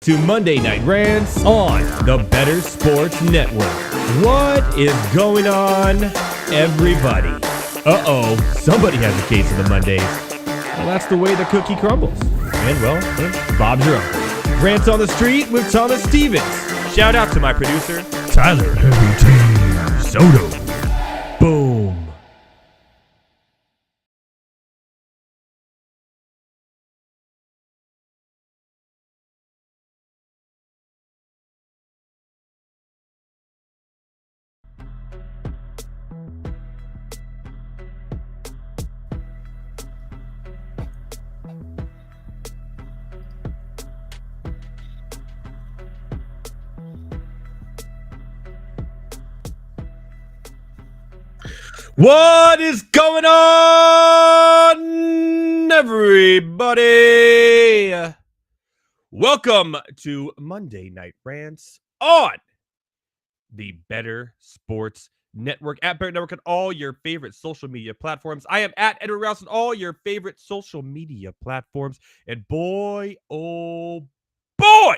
to Monday Night Rants on the Better Sports Network. What is going on, everybody? Somebody has a case of the Mondays. Well, that's the way the cookie crumbles. And, well, Bob's your uncle. Rants on the Street with Thomas Stevens. Shout out to my producer, Tyler Heavy T. Soto. Boom. What is going on, everybody? Welcome to Monday Night Rants on the Better Sports Network, at Better Network on all your favorite social media platforms. I am at Edward Rouse on all your favorite social media platforms. And boy, oh boy,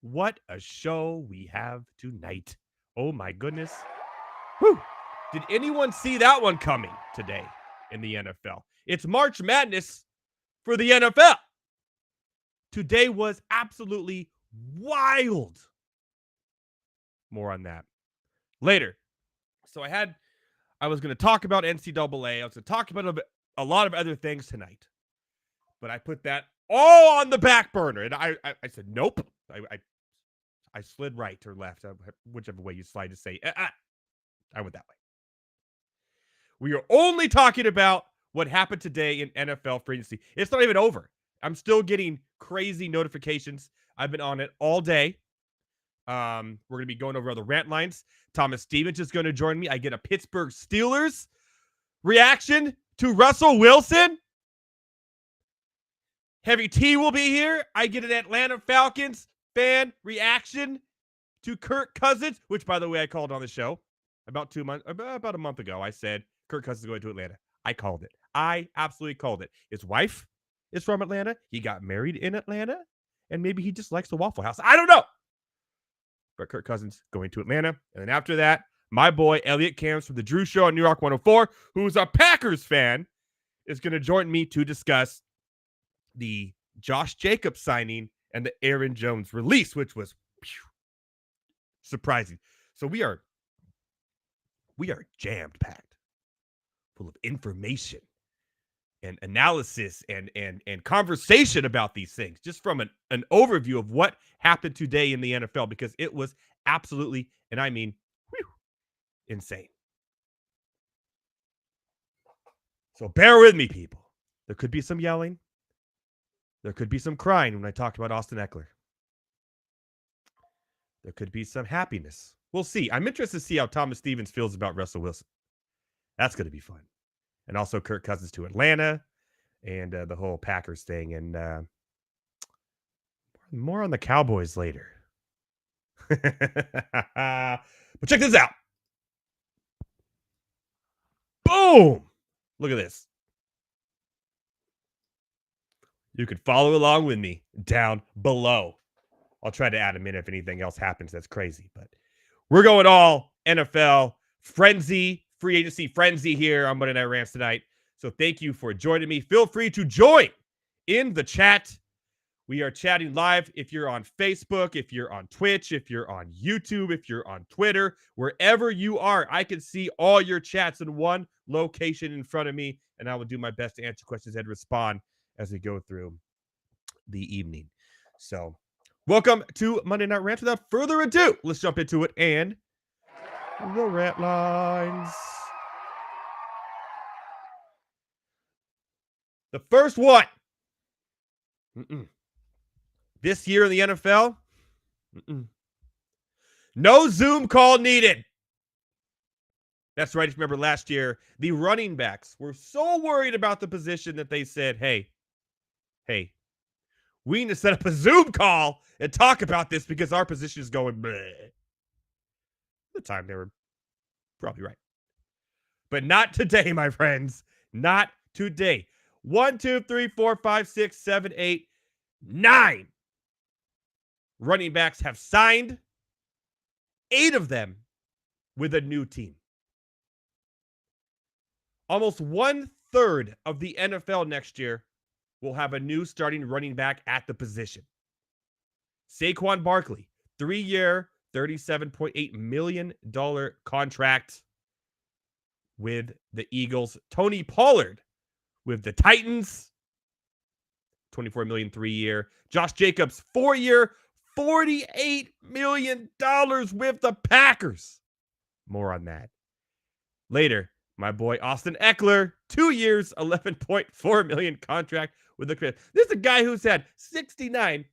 what a show we have tonight. Oh my goodness. Whew. Did anyone see that one coming today in the NFL? It's March Madness for the NFL. Today was absolutely wild. More on that later. So I was going to talk about NCAA. I was going to talk about a lot of other things tonight. But I put that all on the back burner. And I said, nope. I slid right or left, whichever way you slide to say. I went that way. We are only talking about what happened today in NFL free agency. It's not even over. I'm still getting crazy notifications. I've been on it all day. We're going to be going over other rant lines. Thomas Stevens is going to join me. I get a Pittsburgh Steelers reaction to Russell Wilson. Heavy T will be here. I get an Atlanta Falcons fan reaction to Kirk Cousins, which, by the way, I called on the show about a month ago. I said Kirk Cousins is going to Atlanta. I called it. I absolutely called it. His wife is from Atlanta. He got married in Atlanta, and maybe he just likes the Waffle House. I don't know. But Kirk Cousins going to Atlanta. And then after that, my boy Elliot Camps from the Drew Show on New York 104, who's a Packers fan, is going to join me to discuss the Josh Jacobs signing and the Aaron Jones release, which was surprising. So we are jammed packed, full of information and analysis and conversation about these things, just from an overview of what happened today in the NFL, because it was absolutely, and I mean, insane. So bear with me, people. There could be some yelling. There could be some crying when I talk about Austin Eckler. There could be some happiness. We'll see. I'm interested to see how Thomas Stevens feels about Russell Wilson. That's going to be fun. And also Kirk Cousins to Atlanta and the whole Packers thing. And more on the Cowboys later. But check this out. Boom! Look at this. You can follow along with me down below. I'll try to add a minute if anything else happens that's crazy. But we're going all NFL frenzy, free agency frenzy here on Monday Night Rants tonight. So thank you for joining me. Feel free to join in the chat. We are chatting live if you're on Facebook, if you're on Twitch, if you're on YouTube, if you're on Twitter, wherever you are. I can see all your chats in one location in front of me, and I will do my best to answer questions and respond as we go through the evening. So welcome to Monday Night Rants. Without further ado, let's jump into it and the rant lines. The first one. This year in the NFL, no Zoom call needed. That's right. If you remember last year, the running backs were so worried about the position that they said, hey, we need to set up a Zoom call and talk about this because our position is going bleh. At the time, they were probably right. But not today, my friends. Not today. 1, 2, 3, 4, 5, 6, 7, 8, 9 running backs have signed, 8 of them with a new team. Almost 1/3 of the NFL next year will have a new starting running back at the position. Saquon Barkley, 3-year, $37.8 million contract with the Eagles. Tony Pollard with the Titans, $24 million 3-year. Josh Jacobs, 4-year, $48 million with the Packers. More on that later. My boy Austin Eckler, 2 years, $11.4 million contract with the Chris. This is a guy who's had 69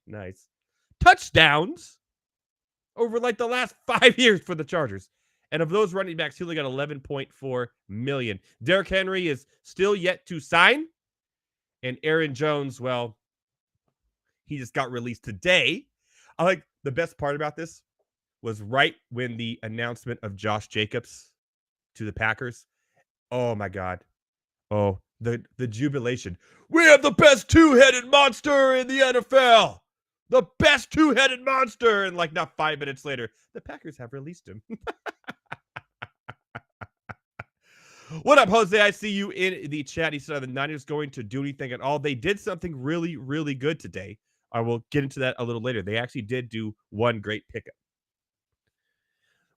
touchdowns over like the last 5 years for the Chargers. And of those running backs, he only got $11.4 million. Derrick Henry is still yet to sign. And Aaron Jones, well, he just got released today. I like the best part about this was right when the announcement of Josh Jacobs to the Packers. Oh my God. Oh, the jubilation. We have the best two-headed monster in the NFL. The best two-headed monster. And like not 5 minutes later, the Packers have released him. What up, Jose? I see you in the chat. He said, are the Niners going to do anything at all? They did something really, really good today. I will get into that a little later. They actually did do one great pickup.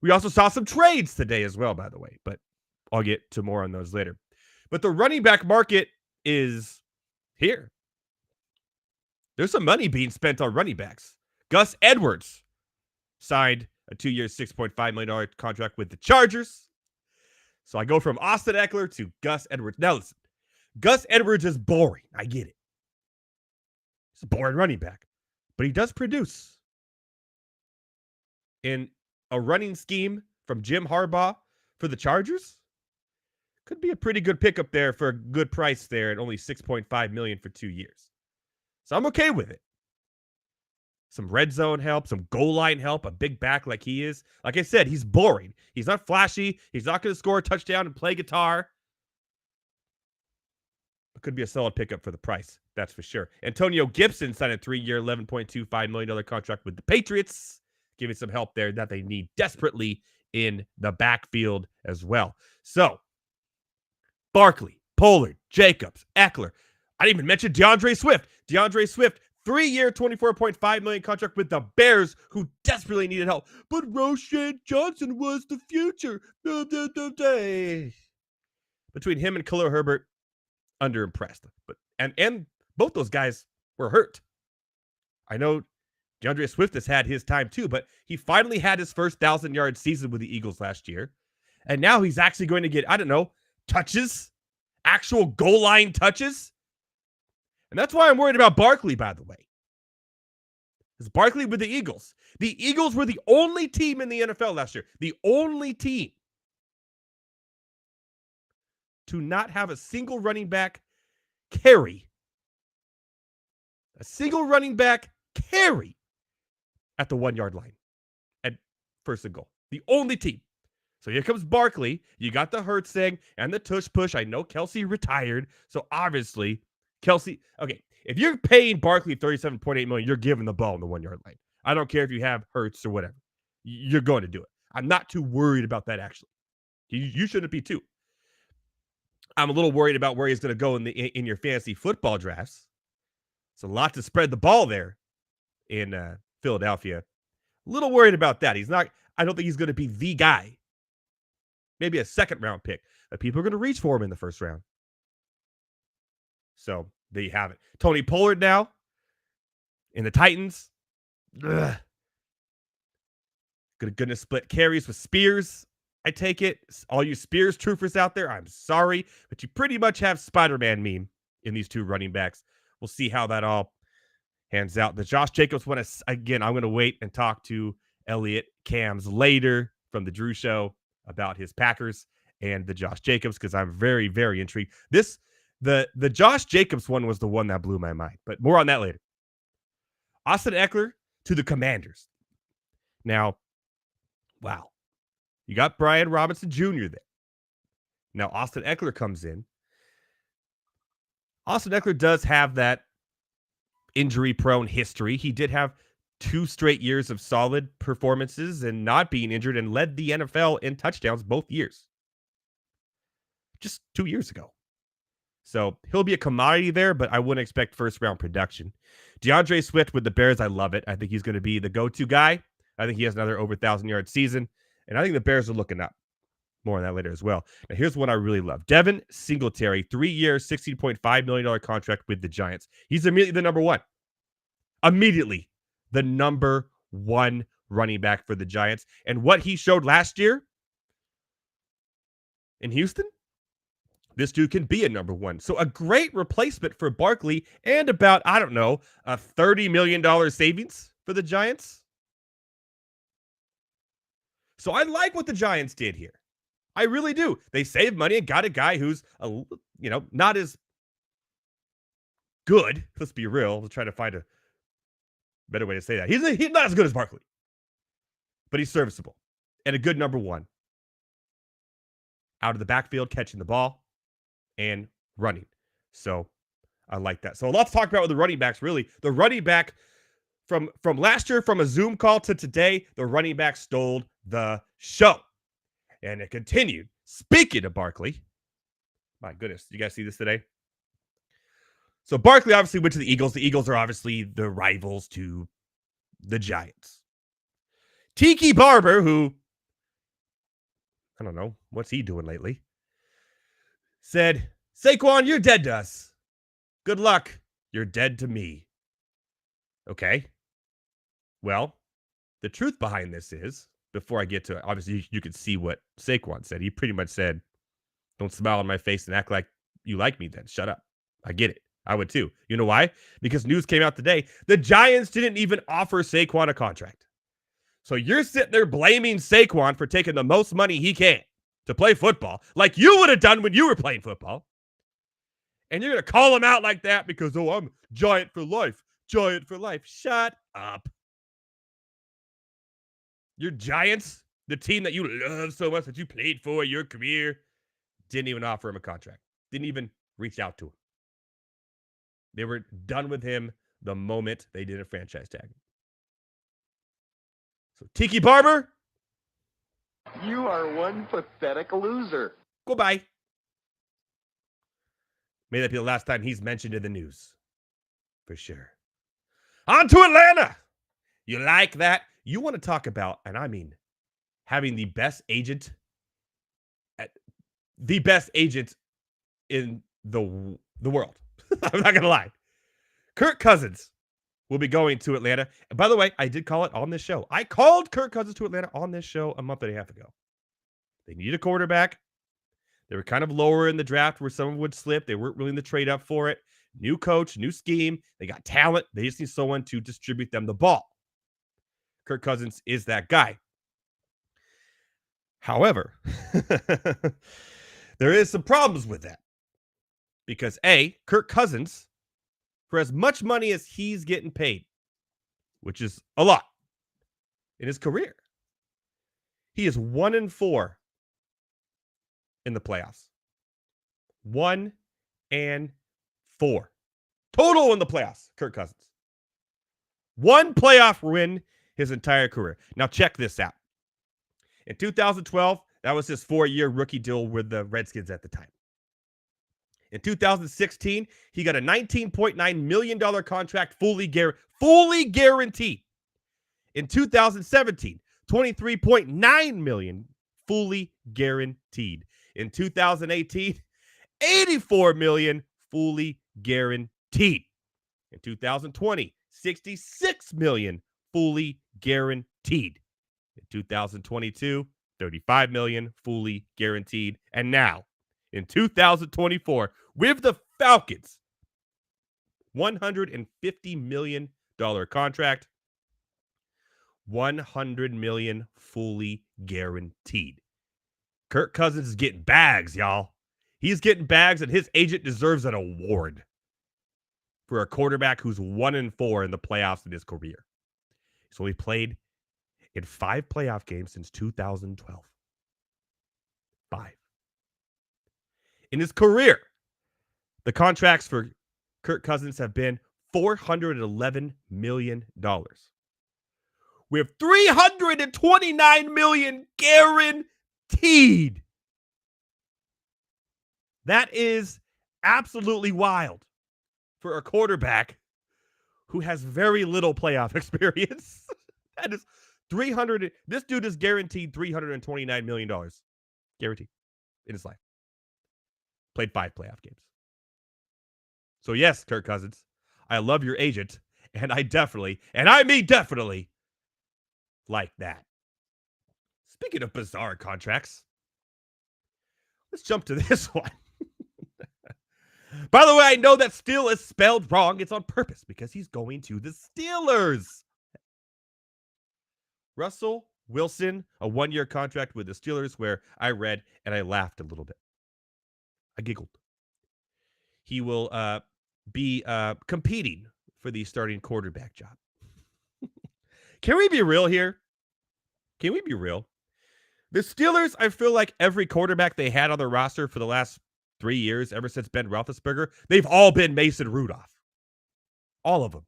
We also saw some trades today as well, by the way, but I'll get to more on those later. But the running back market is here. There's some money being spent on running backs. Gus Edwards signed a 2-year, $6.5 million contract with the Chargers. So I go from Austin Eckler to Gus Edwards. Now listen, Gus Edwards is boring. I get it. He's a boring running back, but he does produce. In a running scheme from Jim Harbaugh for the Chargers, could be a pretty good pickup there for a good price there at only $6.5 million for 2 years. So I'm okay with it. Some red zone help, some goal line help, a big back like he is. Like I said, he's boring. He's not flashy. He's not going to score a touchdown and play guitar. It could be a solid pickup for the price, that's for sure. Antonio Gibson signed a 3-year, $11.25 million contract with the Patriots, giving some help there that they need desperately in the backfield as well. So, Barkley, Pollard, Jacobs, Eckler. I didn't even mention DeAndre Swift. DeAndre Swift, 3-year, $24.5 million contract with the Bears, who desperately needed help. But Roshan Johnson was the future. Between him and Khalil Herbert, underimpressed. But and both those guys were hurt. I know DeAndre Swift has had his time too, but he finally had his first 1,000-yard season with the Eagles last year. And now he's actually going to get, I don't know, touches, actual goal line touches. And that's why I'm worried about Barkley, by the way. It's Barkley with the Eagles. The Eagles were the only team in the NFL last year, the only team to not have a single running back carry. A single running back carry at the 1-yard line at first and goal. The only team. So here comes Barkley. You got the Hurts thing and the tush push. I know Kelsey retired, so obviously Kelsey. Okay, if you're paying Barkley $37.8 million, you're giving the ball on the 1-yard line. I don't care if you have Hurts or whatever. You're going to do it. I'm not too worried about that, actually. You shouldn't be too. I'm a little worried about where he's going to go in your fantasy football drafts. It's a lot to spread the ball there in Philadelphia. A little worried about that. He's not. I don't think he's going to be the guy. Maybe a second-round pick. But people are going to reach for him in the first round. So there you have it. Tony Pollard now in the Titans. Ugh. Gonna split carries with Spears. I take it. All you Spears truthers out there, I'm sorry, but you pretty much have Spider-Man meme in these two running backs. We'll see how that all hands out. The Josh Jacobs one, again, I'm going to wait and talk to Elliot Cams later from the Drew Show about his Packers and the Josh Jacobs, because I'm very, very intrigued. The Josh Jacobs one was the one that blew my mind, but more on that later. Austin Eckler to the Commanders. Now, wow. You got Brian Robinson Jr. there. Now, Austin Eckler comes in. Austin Eckler does have that injury-prone history. He did have 2 straight years of solid performances and not being injured and led the NFL in touchdowns both years. Just 2 years ago. So he'll be a commodity there, but I wouldn't expect first round production. DeAndre Swift with the Bears, I love it. I think he's going to be the go-to guy. I think he has another over 1,000-yard season, and I think the Bears are looking up. More on that later as well. Now, here's one I really love. Devin Singletary, 3 years, $16.5 million contract with the Giants. He's immediately the number one. Immediately the number one running back for the Giants. And what he showed last year in Houston, this dude can be a number one. So a great replacement for Barkley and about, I don't know, a $30 million savings for the Giants. So I like what the Giants did here. I really do. They saved money and got a guy who's, not as good. Let's be real. Let's try to find a better way to say that. He's not as good as Barkley, but he's serviceable and a good number one. Out of the backfield, catching the ball and running. So I like that. So a lot to talk about with the running backs, really. The running back from last year, from a Zoom call to today, the running back stole the show. And it continued. Speaking of Barkley, my goodness, you guys see this today? So Barkley obviously went to the Eagles. The Eagles are obviously the rivals to the Giants. Tiki Barber, who, I don't know, what's he doing lately, said, Saquon, you're dead to us. Good luck. You're dead to me. Okay. Well, the truth behind this is, before I get to it, obviously you can see what Saquon said. He pretty much said, don't smile on my face and act like you like me then. Shut up. I get it. I would too. You know why? Because news came out today. The Giants didn't even offer Saquon a contract. So you're sitting there blaming Saquon for taking the most money he can to play football, like you would have done when you were playing football. And you're going to call him out like that because, I'm Giant for life. Giant for life. Shut up. Your Giants, the team that you love so much, that you played for your career, didn't even offer him a contract. Didn't even reach out to him. They were done with him the moment they did a franchise tag. So Tiki Barber, you are one pathetic loser. Goodbye. May that be the last time he's mentioned in the news. For sure. On to Atlanta. You like that? You want to talk about, and I mean, having the best agent in the world. I'm not going to lie. Kirk Cousins will be going to Atlanta. And by the way, I did call it on this show. I called Kirk Cousins to Atlanta on this show a month and a half ago. They need a quarterback. They were kind of lower in the draft where someone would slip. They weren't willing to trade up for it. New coach, new scheme. They got talent. They just need someone to distribute them the ball. Kirk Cousins is that guy. However, there is some problems with that. Because A, Kirk Cousins, for as much money as he's getting paid, which is a lot in his career, he is 1-4 in the playoffs. 1-4 total in the playoffs, Kirk Cousins. One playoff win his entire career. Now check this out. In 2012, that was his 4-year rookie deal with the Redskins at the time. In 2016, he got a $19.9 million contract fully guaranteed. In 2017, $23.9 million fully guaranteed. In 2018, $84 million fully guaranteed. In 2020, $66 million fully guaranteed. In 2022, $35 million fully guaranteed. And now, in 2024, with the Falcons, $150 million contract, $100 million fully guaranteed. Kirk Cousins is getting bags, y'all. He's getting bags, and his agent deserves an award for a quarterback who's 1-4 in the playoffs in his career. He's only played in 5 playoff games since 2012. 5. In his career, the contracts for Kirk Cousins have been $411 million. We have $329 million guaranteed. That is absolutely wild for a quarterback who has very little playoff experience. That is 300. This dude is guaranteed $329 million. Guaranteed in his life. Played 5 playoff games. So yes, Kirk Cousins, I love your agent, and I definitely, and I mean definitely, like that. Speaking of bizarre contracts, let's jump to this one. By the way, I know that still is spelled wrong. It's on purpose because he's going to the Steelers. Russell Wilson, a 1-year contract with the Steelers, where I read and I laughed a little bit. I giggled. He will be competing for the starting quarterback job. Can we be real here? Can we be real? The Steelers, I feel like every quarterback they had on their roster for the last 3 years, ever since Ben Roethlisberger, they've all been Mason Rudolph. All of them.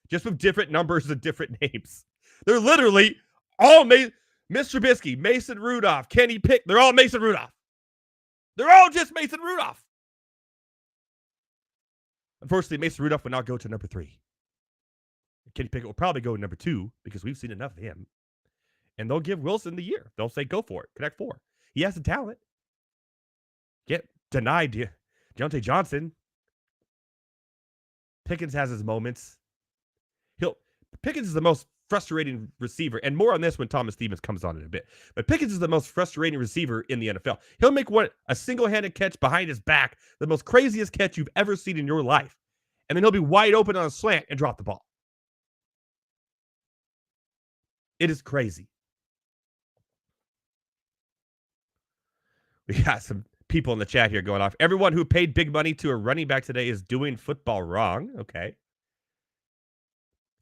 Just with different numbers and different names. They're literally all Mr. Trubisky, Mason Rudolph, Kenny Pick. They're all Mason Rudolph. They're all just Mason Rudolph. Unfortunately, Mason Rudolph will not go to number 3. Kenny Pickett will probably go to number 2 because we've seen enough of him. And they'll give Wilson the year. They'll say, go for it. Connect 4. He has the talent. Get denied Deontay Johnson. Pickens has his moments. Pickens is the most frustrating receiver, and more on this when Thomas Stevens comes on in a bit. But Pickens is the most frustrating receiver in the NFL. He'll make a single-handed catch behind his back, the most craziest catch you've ever seen in your life. And then he'll be wide open on a slant and drop the ball. It is crazy. We got some people in the chat here going off. Everyone who paid big money to a running back today is doing football wrong. Okay.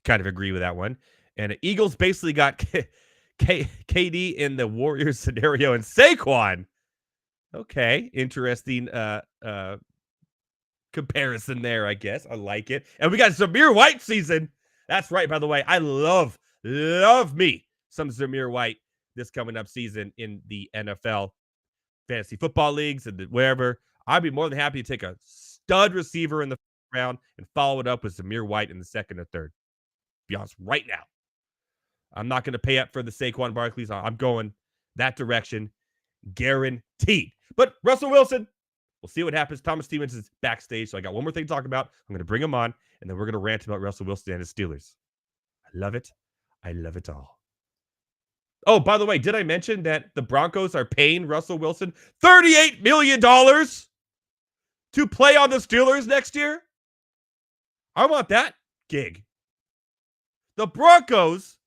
Kind of agree with that one. And the Eagles basically got KD in the Warriors scenario and Saquon. Okay. Interesting comparison there, I guess. I like it. And we got Zamir White season. That's right, by the way. I love me some Zamir White this coming up season in the NFL fantasy football leagues and wherever. I'd be more than happy to take a stud receiver in the first round and follow it up with Zamir White in the second or third. Be honest, right now. I'm not going to pay up for the Saquon Barkley's. I'm going that direction, guaranteed. But Russell Wilson, we'll see what happens. Thomas Stevens is backstage, so I got one more thing to talk about. I'm going to bring him on, and then we're going to rant about Russell Wilson and his Steelers. I love it. I love it all. Oh, by the way, did I mention that the Broncos are paying Russell Wilson $38 million to play on the Steelers next year? I want that gig. The Broncos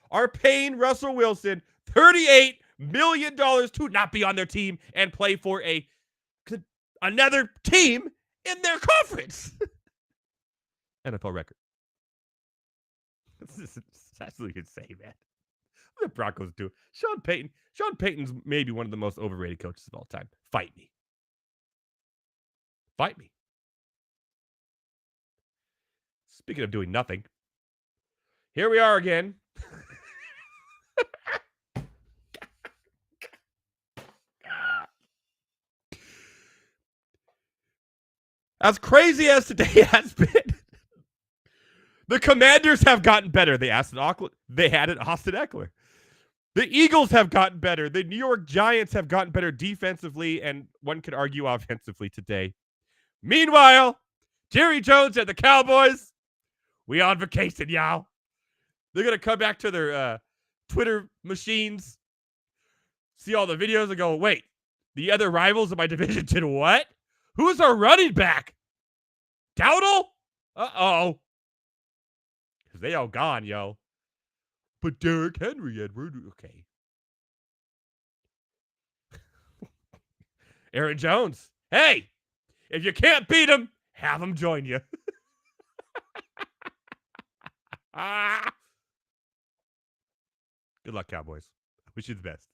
are paying Russell Wilson $38 million to not be on their team and play for another team in their conference. NFL record. This is absolutely insane, man. What the Broncos do? Sean Payton's maybe one of the most overrated coaches of all time. Fight me. Fight me. Speaking of doing nothing, here we are again. As crazy as today has been, the Commanders have gotten better. They added Austin Eckler. The Eagles have gotten better. The New York Giants have gotten better defensively, and one could argue offensively today. Meanwhile, Jerry Jones and the Cowboys, we on vacation, y'all. They're going to come back to their Twitter machines, see all the videos and go, wait, the other rivals in my division did what? Who's our running back? Dowdle? Uh-oh. Because they all gone, yo. But Derrick Henry, Edward. Okay. Aaron Jones. Hey, if you can't beat him, have him join you. Good luck, Cowboys. I wish you the best.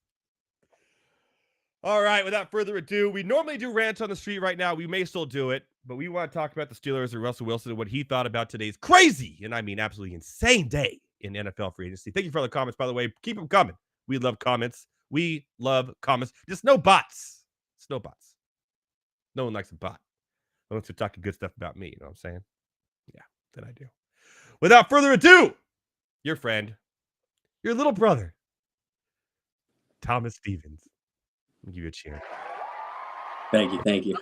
All right, without further ado, we normally do rants on the street right now. We may still do it, but we want to talk about the Steelers and Russell Wilson and what he thought about today's crazy, and I mean absolutely insane day in NFL free agency. Thank you for all the comments, by the way. Keep them coming. We love comments. We love comments. Just no bots. It's no bots. No one likes a bot. Unless you're talking good stuff about me. You know what I'm saying? Yeah, that I do. Without further ado, your friend, your little brother, Thomas Stevens. I'll give you a cheer. Thank you.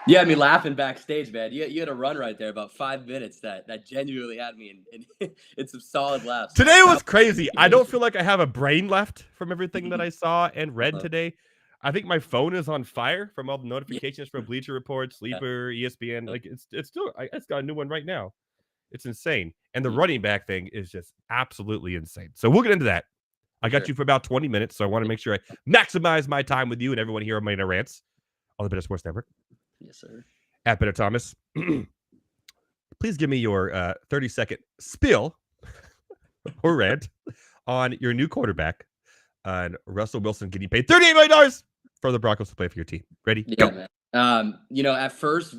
You had me laughing backstage, man. You had a run right there, about 5 minutes that genuinely had me in some solid laughs. Today was crazy. I don't feel like I have a brain left from everything that I saw and read today. I think my phone is on fire from all the notifications from Bleacher Report, Sleeper, ESPN. Like it's still, it's got a new one right now. It's insane. And the running back thing is just absolutely insane. So we'll get into that. I got you for about 20 minutes, so I want to make sure I maximize my time with you and everyone here on Monday Night Rants on the Better Sports Network. Yes, sir. At Better Thomas. Please give me your 30-second spill or rant on your new quarterback, Russell Wilson getting paid $38 million for the Broncos to play for your team. Ready? Yeah, go. Man. At first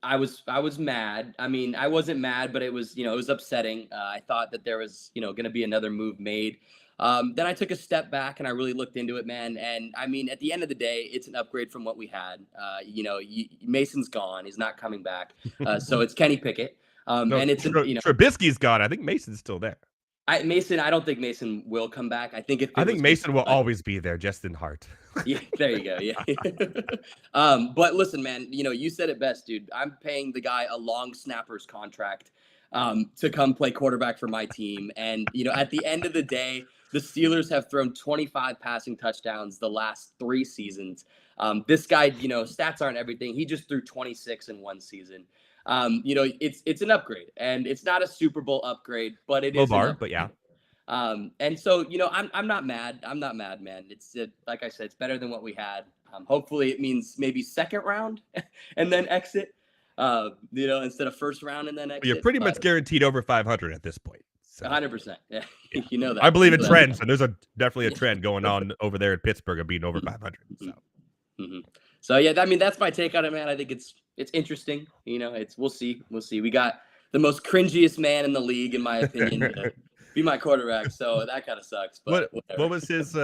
I was mad. I mean, I wasn't mad, but it was upsetting. I thought that there was, going to be another move made. Then I took a step back and I really looked into it, man. And I mean, at the end of the day, it's an upgrade from what we had. Mason's gone; he's not coming back. So it's Kenny Pickett. And it's Trubisky's gone. I think Mason's still there. I don't think Mason will come back. I think Mason will always be there, just in heart. Yeah, there you go. Yeah. But listen, man, you said it best, dude. I'm paying the guy a long snapper's contract to come play quarterback for my team. And, at the end of the day, the Steelers have thrown 25 passing touchdowns the last 3 seasons. This guy, stats aren't everything. He just threw 26 in 1 season. It's an upgrade, and it's not a Super Bowl upgrade, but it is. But yeah. And so, I'm not mad. I'm not mad, man. It's like I said, it's better than what we had. Hopefully it means maybe second round and then exit, instead of first round and then exit. You're pretty much guaranteed over 500 at this point. So. 100%. Yeah. That. I believe in trends, and there's definitely a trend going on over there in Pittsburgh of being over 500. So. Mm-hmm. So yeah, I mean, that's my take on it, man. I think it's interesting. We'll see. We got the most cringiest man in the league, in my opinion, to be my quarterback. So that kind of sucks. But what was his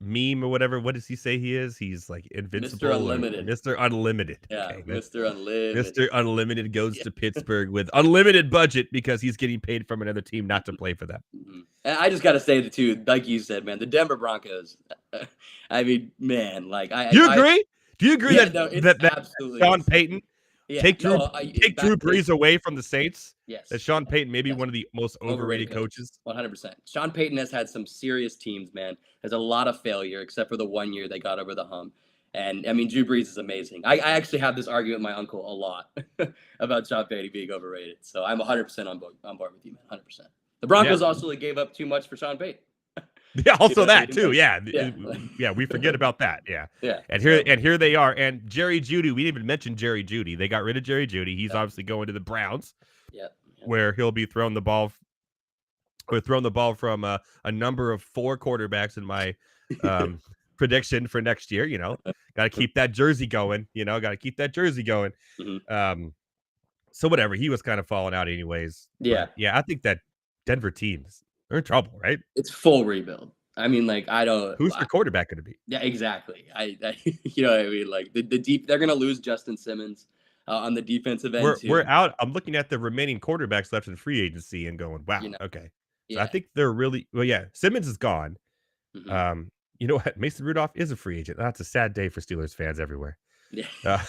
meme or whatever? What does he say he is? He's like invincible. Mr. Unlimited. Mr. Unlimited. Yeah, okay, Mr. Unlimited. Mr. Unlimited goes to Pittsburgh with unlimited budget because he's getting paid from another team not to play for them. Mm-hmm. And I just got to say, too, like you said, man, the Denver Broncos. I mean, man, like you agree? Do you agree that absolutely Sean Payton take Drew Brees away from the Saints? Yes. That Sean Payton may be one of the most overrated coaches. 100%. Sean Payton has had some serious teams, man. Has a lot of failure, except for the 1 year they got over the hump. And, I mean, Drew Brees is amazing. I actually have this argument with my uncle a lot about Sean Payton being overrated. So I'm 100% on board with you, man. 100%. The Broncos also gave up too much for Sean Payton. Yeah, also that too. Yeah. We forget about that. Yeah. Yeah. And here they are. And Jerry Jeudy, we didn't even mention Jerry Jeudy. They got rid of Jerry Jeudy. He's obviously going to the Browns. Yep. Where he'll be throwing the ball from a number of 4 quarterbacks in my prediction for next year. Got to keep that jersey going. Mm-hmm. So whatever. He was kind of falling out anyways. Yeah. But yeah, I think that Denver teams are in trouble, right? It's full rebuild. I mean, like, I don't. Who's their quarterback going to be? Yeah, exactly. I you know what I mean? Like the deep, they're going to lose Justin Simmons on the defensive end. We're out. I'm looking at the remaining quarterbacks left in free agency and going, wow, okay. So Yeah. I think they're really Simmons is gone. Mm-hmm. You know what? Mason Rudolph is a free agent. That's a sad day for Steelers fans everywhere. Yeah.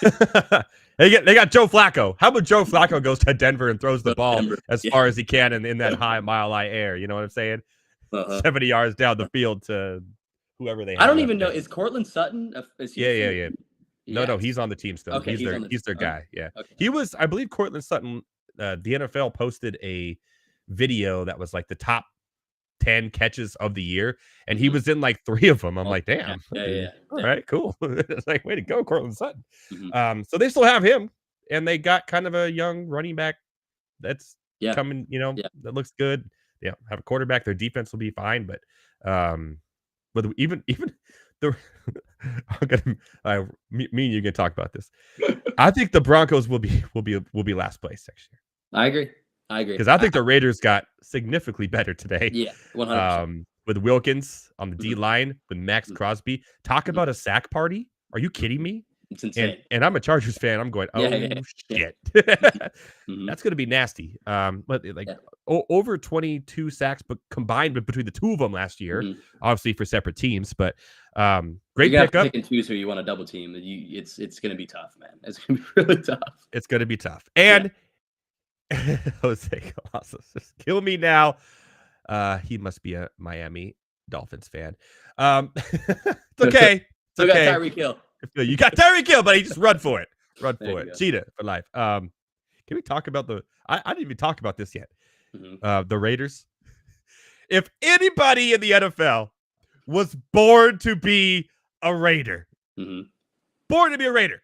They got Joe Flacco. How about Joe Flacco goes to Denver and throws the ball as far as he can in that high air? You know what I'm saying? 70 yards down the field to whoever they have. I don't even know. Is Cortland Sutton? Yeah. No, he's on the team still. Okay, he's their guy. Yeah. Okay. He was, I believe, Cortland Sutton. The NFL posted a video that was like the top 10 catches of the year, and he was in like 3 of them. I'm like, damn. Yeah. All right, cool. It's like, way to go, Cortland Sutton. Mm-hmm. So they still have him, and they got kind of a young running back that's coming, that looks good. Yeah, have a quarterback. Their defense will be fine, but even the me and you can talk about this. I think the Broncos will be last place next year. I agree. I agree. Because I think the Raiders got significantly better today. Yeah, 100%. With Wilkins on the D line, with Max Mhm. Crosby. Talk about a sack party. Are you kidding me? It's insane. And I'm a Chargers fan. I'm going, oh, Yeah. shit. Mhm. That's going to be nasty. But like Yeah. over 22 sacks, but combined between the two of them last year, Mhm. obviously for separate teams. But You're great gonna have to pickup. pick and choose who you want to double team. It's gonna be tough, man. It's gonna be really tough. It's going to be tough. And Jose Colossus, just kill me now. He must be a Miami Dolphins fan. It's okay. It's Still okay. got Tyreek Hill. You got Tyreek Hill, buddy. Just run for it. Run There for you it. go. Cheetah for life. Can we talk about I didn't even talk about this yet. Mhm. The Raiders. If anybody in the NFL was born to be a Raider, Mhm. born to be a Raider,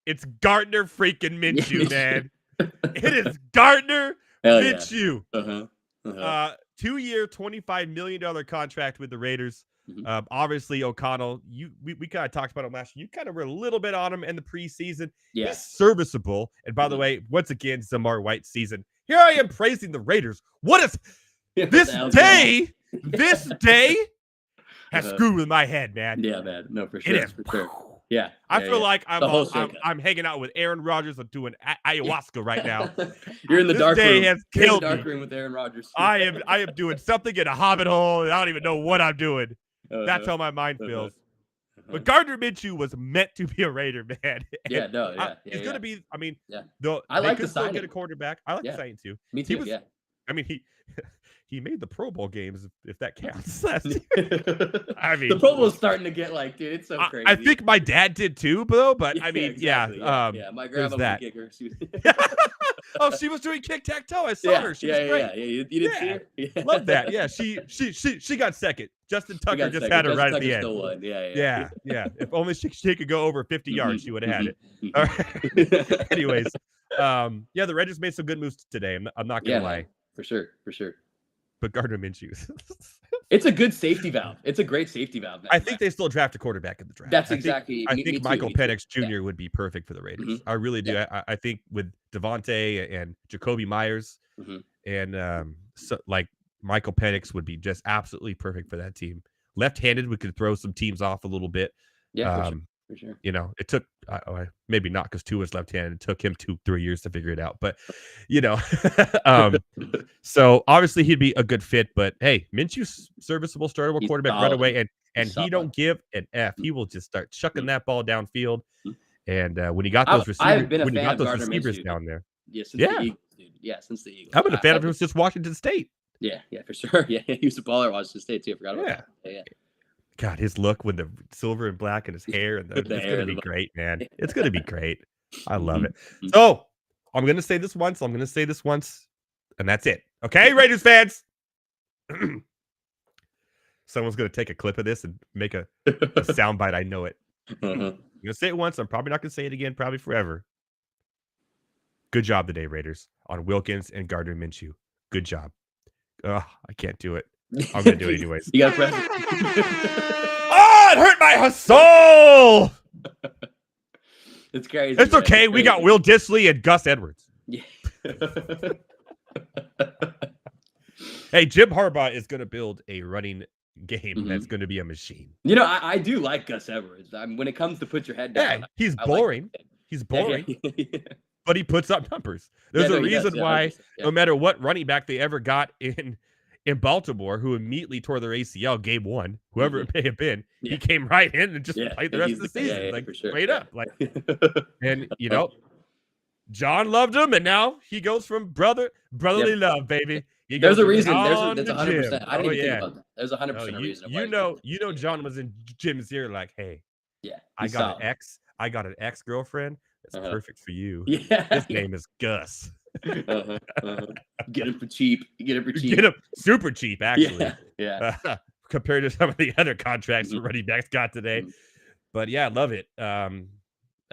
it's Gardner freaking Minshew, man. It is Gardner Hell yeah. Minshew. Uh-huh. 2-year, $25 million contract with the Raiders. Mhm. Obviously, O'Connell, we kind of talked about him last year. You kind of were a little bit on him in the preseason. Yeah. He's serviceable. And by the way, once again, Zamar White season. Here I am praising the Raiders. What is this day? This day has screwed with my head, man. Yeah, man. No, for sure. It is. For sure. Yeah. I feel like I'm hanging out with Aaron Rodgers. I'm doing ayahuasca right now. You're in the This dark day room. has You're in killed the dark me. room with Aaron Rodgers. I am doing something in a hobbit hole. And I don't even know what I'm doing. That's how my mind feels. But Gardner Minshew was meant to be a Raider, man. Yeah, no, yeah. He's going to be, I mean, Yeah. I like could the still get signing. a quarterback. I like the signing too. Me too, yeah. I mean, he made the Pro Bowl games, if that counts. I mean, the Pro Bowl's starting to get like, dude, it's so crazy. I think my dad did too, though. But I mean, exactly, yeah. My grandma was a kicker. Oh, she was doing kick-tac-toe. I saw her. She was great. Yeah. You didn't see her? Yeah. Love that. Yeah, she got second. Justin Tucker just had her right at the end. Still won. Yeah. If only she could go over 50 yards, she would have had it. All right. Anyways, the Raiders made some good moves today. I'm not gonna lie. For sure. But Gardner Minshew. It's a good safety valve. It's a great safety valve. I think they still draft a quarterback in the draft. That's exactly. I think Michael Penix Jr. would be perfect for the Raiders. I really do. I think with Devontae and Jacoby Myers and so like Michael Penix would be just absolutely perfect for that team. Left-handed, we could throw some teams off a little bit. Yeah, for sure. You know, it took maybe not because Tua's left-handed. It took him 2-3 years to figure it out. But you know, so obviously he'd be a good fit. But hey, Minshew's serviceable, startable quarterback right away, and he don't give an F. He will just start chucking that ball downfield. And when he got those receivers, down there, since the Eagles, dude. Yeah, since the Eagles. I've been a fan of him since Washington State. Yeah, for sure. Yeah, he was a baller at Washington State too. I forgot about that. Yeah. God, his look with the silver and black and his hair, and it's going to be great, man. It's going to be great. I love it. So I'm going to say this once. And that's it. Okay, Raiders fans. Someone's going to take a clip of this and make a soundbite. I know it. I'm going to say it once. I'm probably not going to say it again, probably forever. Good job today, Raiders, on Wilkins and Gardner Minshew. Good job. I can't do it. I'm going to do it anyways. You got to press it. Oh, it hurt my soul. It's crazy. It's okay. It's we got Will Dissly and Gus Edwards. Yeah. Hey, Jim Harbaugh is going to build a running game that's going to be a machine. You know, I do like Gus Edwards. When it comes to put your head down. Yeah, he's boring. He's boring. But he puts up numbers. There's a reason why no matter what running back they ever got in Baltimore, who immediately tore their ACL game one, whoever it may have been, he came right in and just played the rest of the season. Like straight up. Like and you know, John loved him, and now he goes from brotherly love, baby. There's a reason. There's 100%. I didn't even think about that. There's 100% a reason. You know, John was in Jim's ear like, hey, I got an ex-girlfriend that's perfect for you. Yeah. His name is Gus. Get him for cheap. Get him super cheap, actually. Yeah. Compared to some of the other contracts the running backs got today. But yeah, I love it. I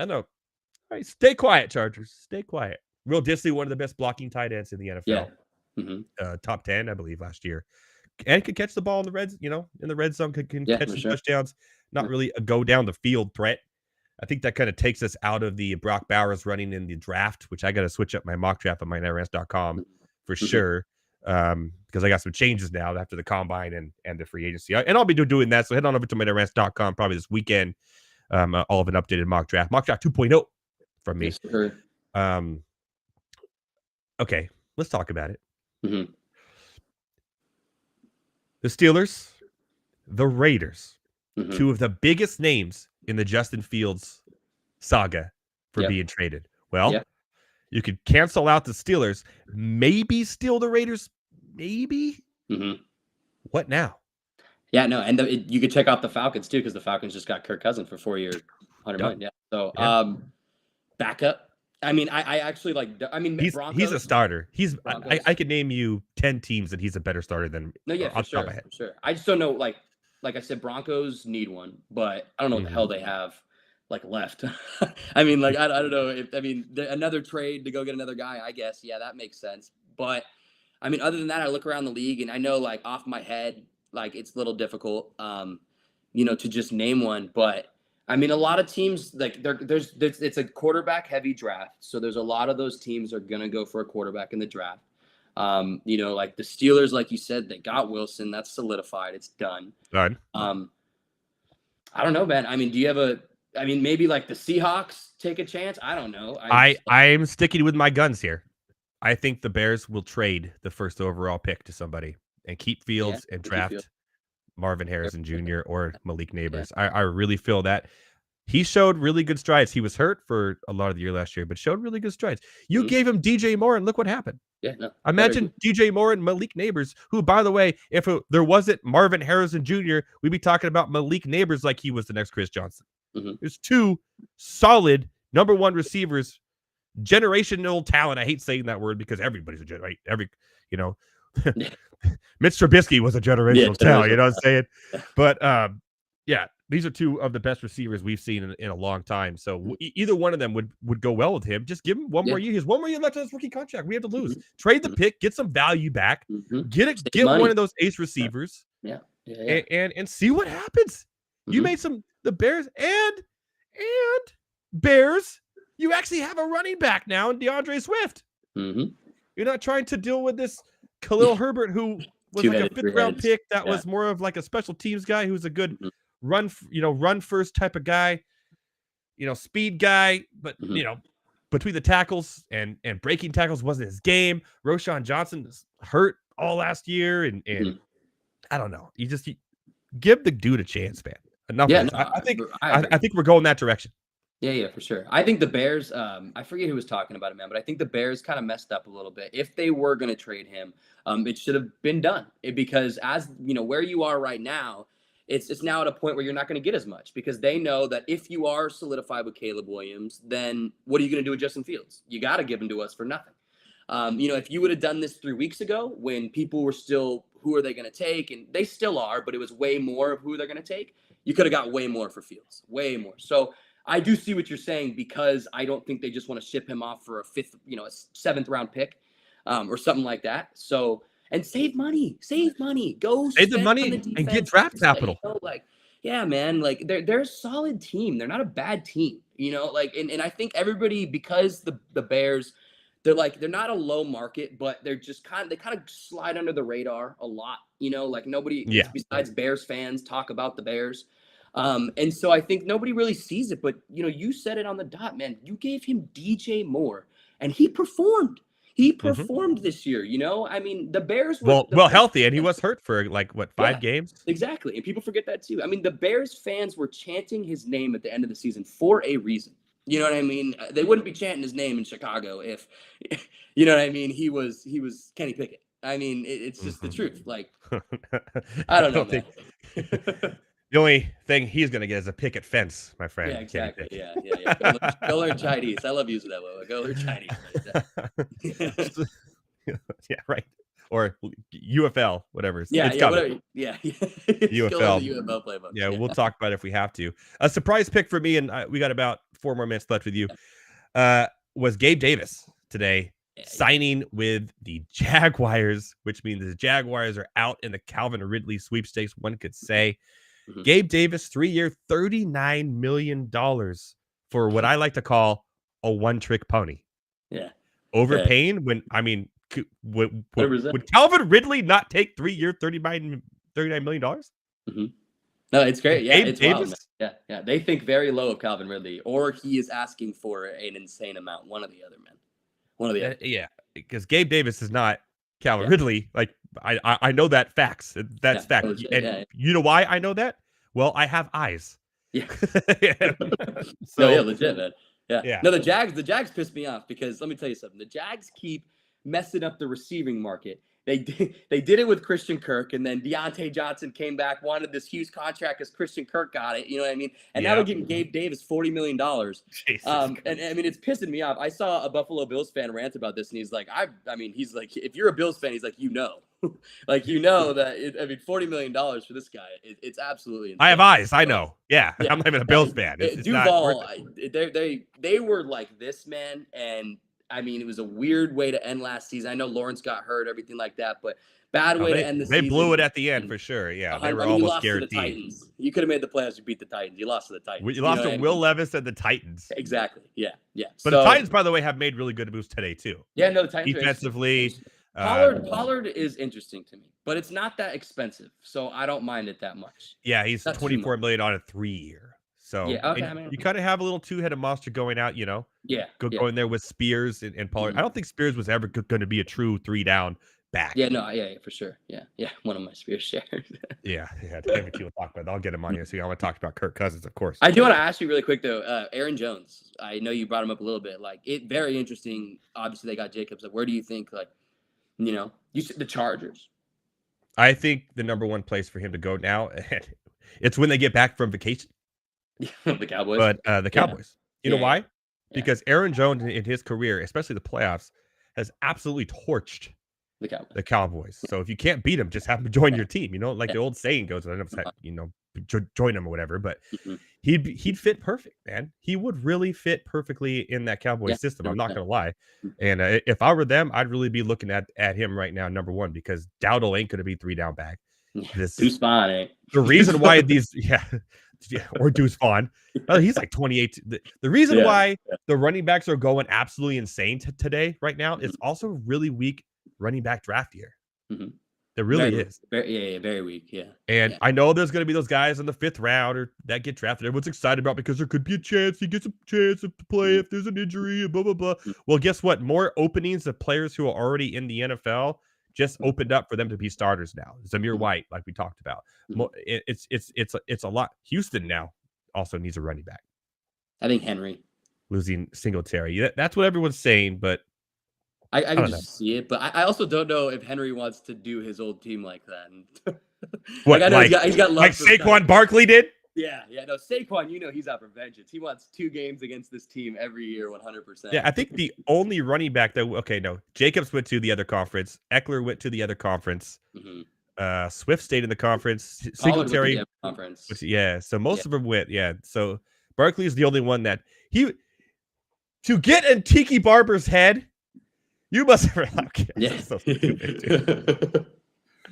know. All right, stay quiet, Chargers. Stay quiet. Will Dissly, one of the best blocking tight ends in the NFL. Yeah. Top 10, I believe, last year. And could catch the ball in the red zone, can catch some touchdowns. Not really a go down the field threat. I think that kind of takes us out of the Brock Bowers running in the draft, which I got to switch up my mock draft on my Rants.com. for sure. Because I got some changes now after the combine and the free agency. And I'll be doing that. So head on over to rants.com probably this weekend. All of an updated mock draft 2.0 from me. Yes, sir. Okay, let's talk about it. Mm-hmm. The Steelers, the Raiders, Mm-hmm. two of the biggest names in the Justin Fields saga for Yep. being traded. Well, Yep. you could cancel out the Steelers, maybe steal the Raiders, maybe. Mm-hmm. What now? Yeah, no, and you could check out the Falcons too, because the Falcons just got Kirk Cousins for 4 years, $100 million. Yeah. So, backup. I mean, I actually like. I mean, Broncos, he's a starter. I could name you 10 teams that he's a better starter than. No, yeah, for sure. I just don't know. Like I said, Broncos need one, but I don't know what the hell they have like left. I mean, like I don't know if another trade to go get another guy. I guess that makes sense. But I mean, other than that, I look around the league and I know like off my head, like it's a little difficult, to just name one. But I mean, a lot of teams like there's it's a quarterback heavy draft, so there's a lot of those teams are gonna go for a quarterback in the draft. Like the Steelers, like you said, they got Wilson. That's solidified. It's done. Done. I don't know, man. I mean, do you have maybe like the Seahawks take a chance? I don't know. I'm sticking with my guns here. I think the Bears will trade the first overall pick to somebody and keep Fields and draft Marvin Harrison Jr. or Malik Neighbors. Yeah. I really feel that. He showed really good strides. He was hurt for a lot of the year last year, but showed really good strides. You gave him DJ Moore, and look what happened. Yeah, no, imagine DJ Moore and Malik Neighbors, who, by the way, if there wasn't Marvin Harrison Jr., we'd be talking about Malik Neighbors like he was the next Chris Johnson. There's two solid number one receivers, generational talent. I hate saying that word because everybody's a generation. Mitch Trubisky was a generational talent. You know what I'm saying? But these are two of the best receivers we've seen in a long time. So either one of them would go well with him. Just give him one more year. He has 1 more year left on his rookie contract. We have to lose. Trade the pick, get some value back, get one of those ace receivers, and see what happens. You made the Bears and Bears. You actually have a running back now in DeAndre Swift. You're not trying to deal with this Khalil Herbert, who was like a 5th round pick that was more of like a special teams guy who's a good run first type of guy, speed guy, but between the tackles and breaking tackles wasn't his game. Roshan Johnson was hurt all last year, and I don't know. You give the dude a chance, man. Enough. Yeah, I think we're going that direction. Yeah, for sure. I think the Bears, I forget who was talking about it, man, but I think the Bears kind of messed up a little bit. If they were going to trade him, it should have been done because as where you are right now, it's now at a point where you're not going to get as much because they know that if you are solidified with Caleb Williams, then what are you going to do with Justin Fields? You got to give him to us for nothing. If you would have done this 3 weeks ago when people were still, who are they going to take? And they still are, but it was way more of who they're going to take. You could have got way more for Fields, way more. So I do see what you're saying because I don't think they just want to ship him off for a 7th round pick or something like that. So, and save money, go save the money and get draft capital. Man, like they're a solid team. They're not a bad team, and I think everybody, because the Bears, they're not a low market, but they're just they kind of slide under the radar a lot, nobody besides Bears fans talk about the Bears. And so I think nobody really sees it, but you said it on the dot, man. You gave him DJ Moore and he performed. He performed this year, I mean, the Bears were healthy, and he was hurt for 5 games. Exactly. And people forget that too. I mean, the Bears fans were chanting his name at the end of the season for a reason. You know what I mean? They wouldn't be chanting his name in Chicago if he was Kenny Pickett. I mean, it's just the truth. Like, I don't know. The only thing he's going to get is a picket fence, my friend. Yeah, exactly. Yeah. Go learn Chinese. I love using that word. Go learn Chinese. Yeah, right. Or UFL, whatever. Yeah. UFL. UFL playbook. Yeah, we'll talk about it if we have to. A surprise pick for me, and we got about 4 more minutes left with you, was Gabe Davis today. Signing with the Jaguars, which means the Jaguars are out in the Calvin Ridley sweepstakes, one could say. Gabe Davis, 3-year, $39 million for what I like to call a one-trick pony. Yeah. Overpaying when, Would 100%. Calvin Ridley not take 3 year, $39 million? Mm-hmm. No, it's great. Yeah, Gabe it's wild, man. Davis? Yeah. They think very low of Calvin Ridley, or he is asking for an insane amount. One or the other, man. One or the other. Yeah, because Gabe Davis is not Calvin Yeah. Ridley. Like I know that facts. That's fact. legit, And you know why I know that? Well, I have eyes. Yeah. So No, yeah, legit, man. Yeah. Yeah. No, the Jags piss me off because let me tell you something. The Jags keep messing up the receiving market. They did it with Christian Kirk, and then Deontay Johnson came back, wanted this huge contract because Christian Kirk got it. You know what I mean? And now they're giving Gabe Davis $40 million. And I mean, it's pissing me off. I saw a Buffalo Bills fan rant about this, and he's like, he's like, if you're a Bills fan, he's like, like that. $40 million for this guy. It's absolutely insane. I have eyes. I know. Yeah. I'm not even a Bills fan. It's Duval, they were like this, man, and I mean, it was a weird way to end last season. I know Lawrence got hurt, everything like that, but bad way to end the season. They blew it at the end for sure. Yeah, they were almost guaranteed. You could have made the playoffs. You beat the Titans. You lost to the Titans. You lost to Will Levis and the Titans. Exactly. Yeah. But the Titans, by the way, have made really good moves today too. Yeah, no, the Titans defensively. Pollard is interesting to me, but it's not that expensive, so I don't mind it that much. Yeah, he's $24 million on a 3-year. So you kind of have a little two-headed monster going out, you know. Going there with Spears and Pollard. Mm-hmm. I don't think Spears was ever going to be a true 3-down back. Yeah, for sure. Yeah, one of my Spears shares. yeah. David Q will talk about that. I'll get him on here. So I want to talk about Kirk Cousins, of course. I do want to ask you really quick though, Aaron Jones. I know you brought him up a little bit. Like very interesting. Obviously, they got Jacobs. Like, where do you think? Like, you said the Chargers. I think the number one place for him to go now, it's when they get back from vacation. The Cowboys. But the Cowboys. You know why? Because Aaron Jones in his career, especially the playoffs, has absolutely torched the Cowboys. So if you can't beat them, just have them join your team. You know, like the old saying goes, I don't know if it's join them or whatever, but he'd fit perfect, man. He would really fit perfectly in that Cowboys system. I'm not going to lie. And if I were them, I'd really be looking at him right now, number one, because Dowdle ain't going to be 3-down back. Deuce Vaughn, eh? The reason why or Deuce Vaughn. He's like 28. The reason why the running backs are going absolutely insane today, right now, is also really weak running back draft year. There really is. Very weak. Yeah. And I know there's going to be those guys in the 5th round or that get drafted. Everyone's excited about because there could be a chance he gets a chance to play if there's an injury and blah, blah, blah. Well, guess what? More openings of players who are already in the NFL just opened up for them to be starters now. Zamir White, like we talked about. It's a lot. Houston now also needs a running back. I think Henry. Losing Singletary. That's what everyone's saying, but I can just see it. But I also don't know if Henry wants to do his old team like that. What, I know he's got love like Saquon Barkley did? Yeah. No, Saquon, he's out for vengeance. He wants 2 games against this team every year, 100%. Yeah, I think the only running back that Jacobs went to the other conference. Eckler went to the other conference. Swift stayed in the conference. Singletary conference. So most of them went. Yeah. So Barkley is the only one that to get in Tiki Barber's head, you must have so stupid, dude.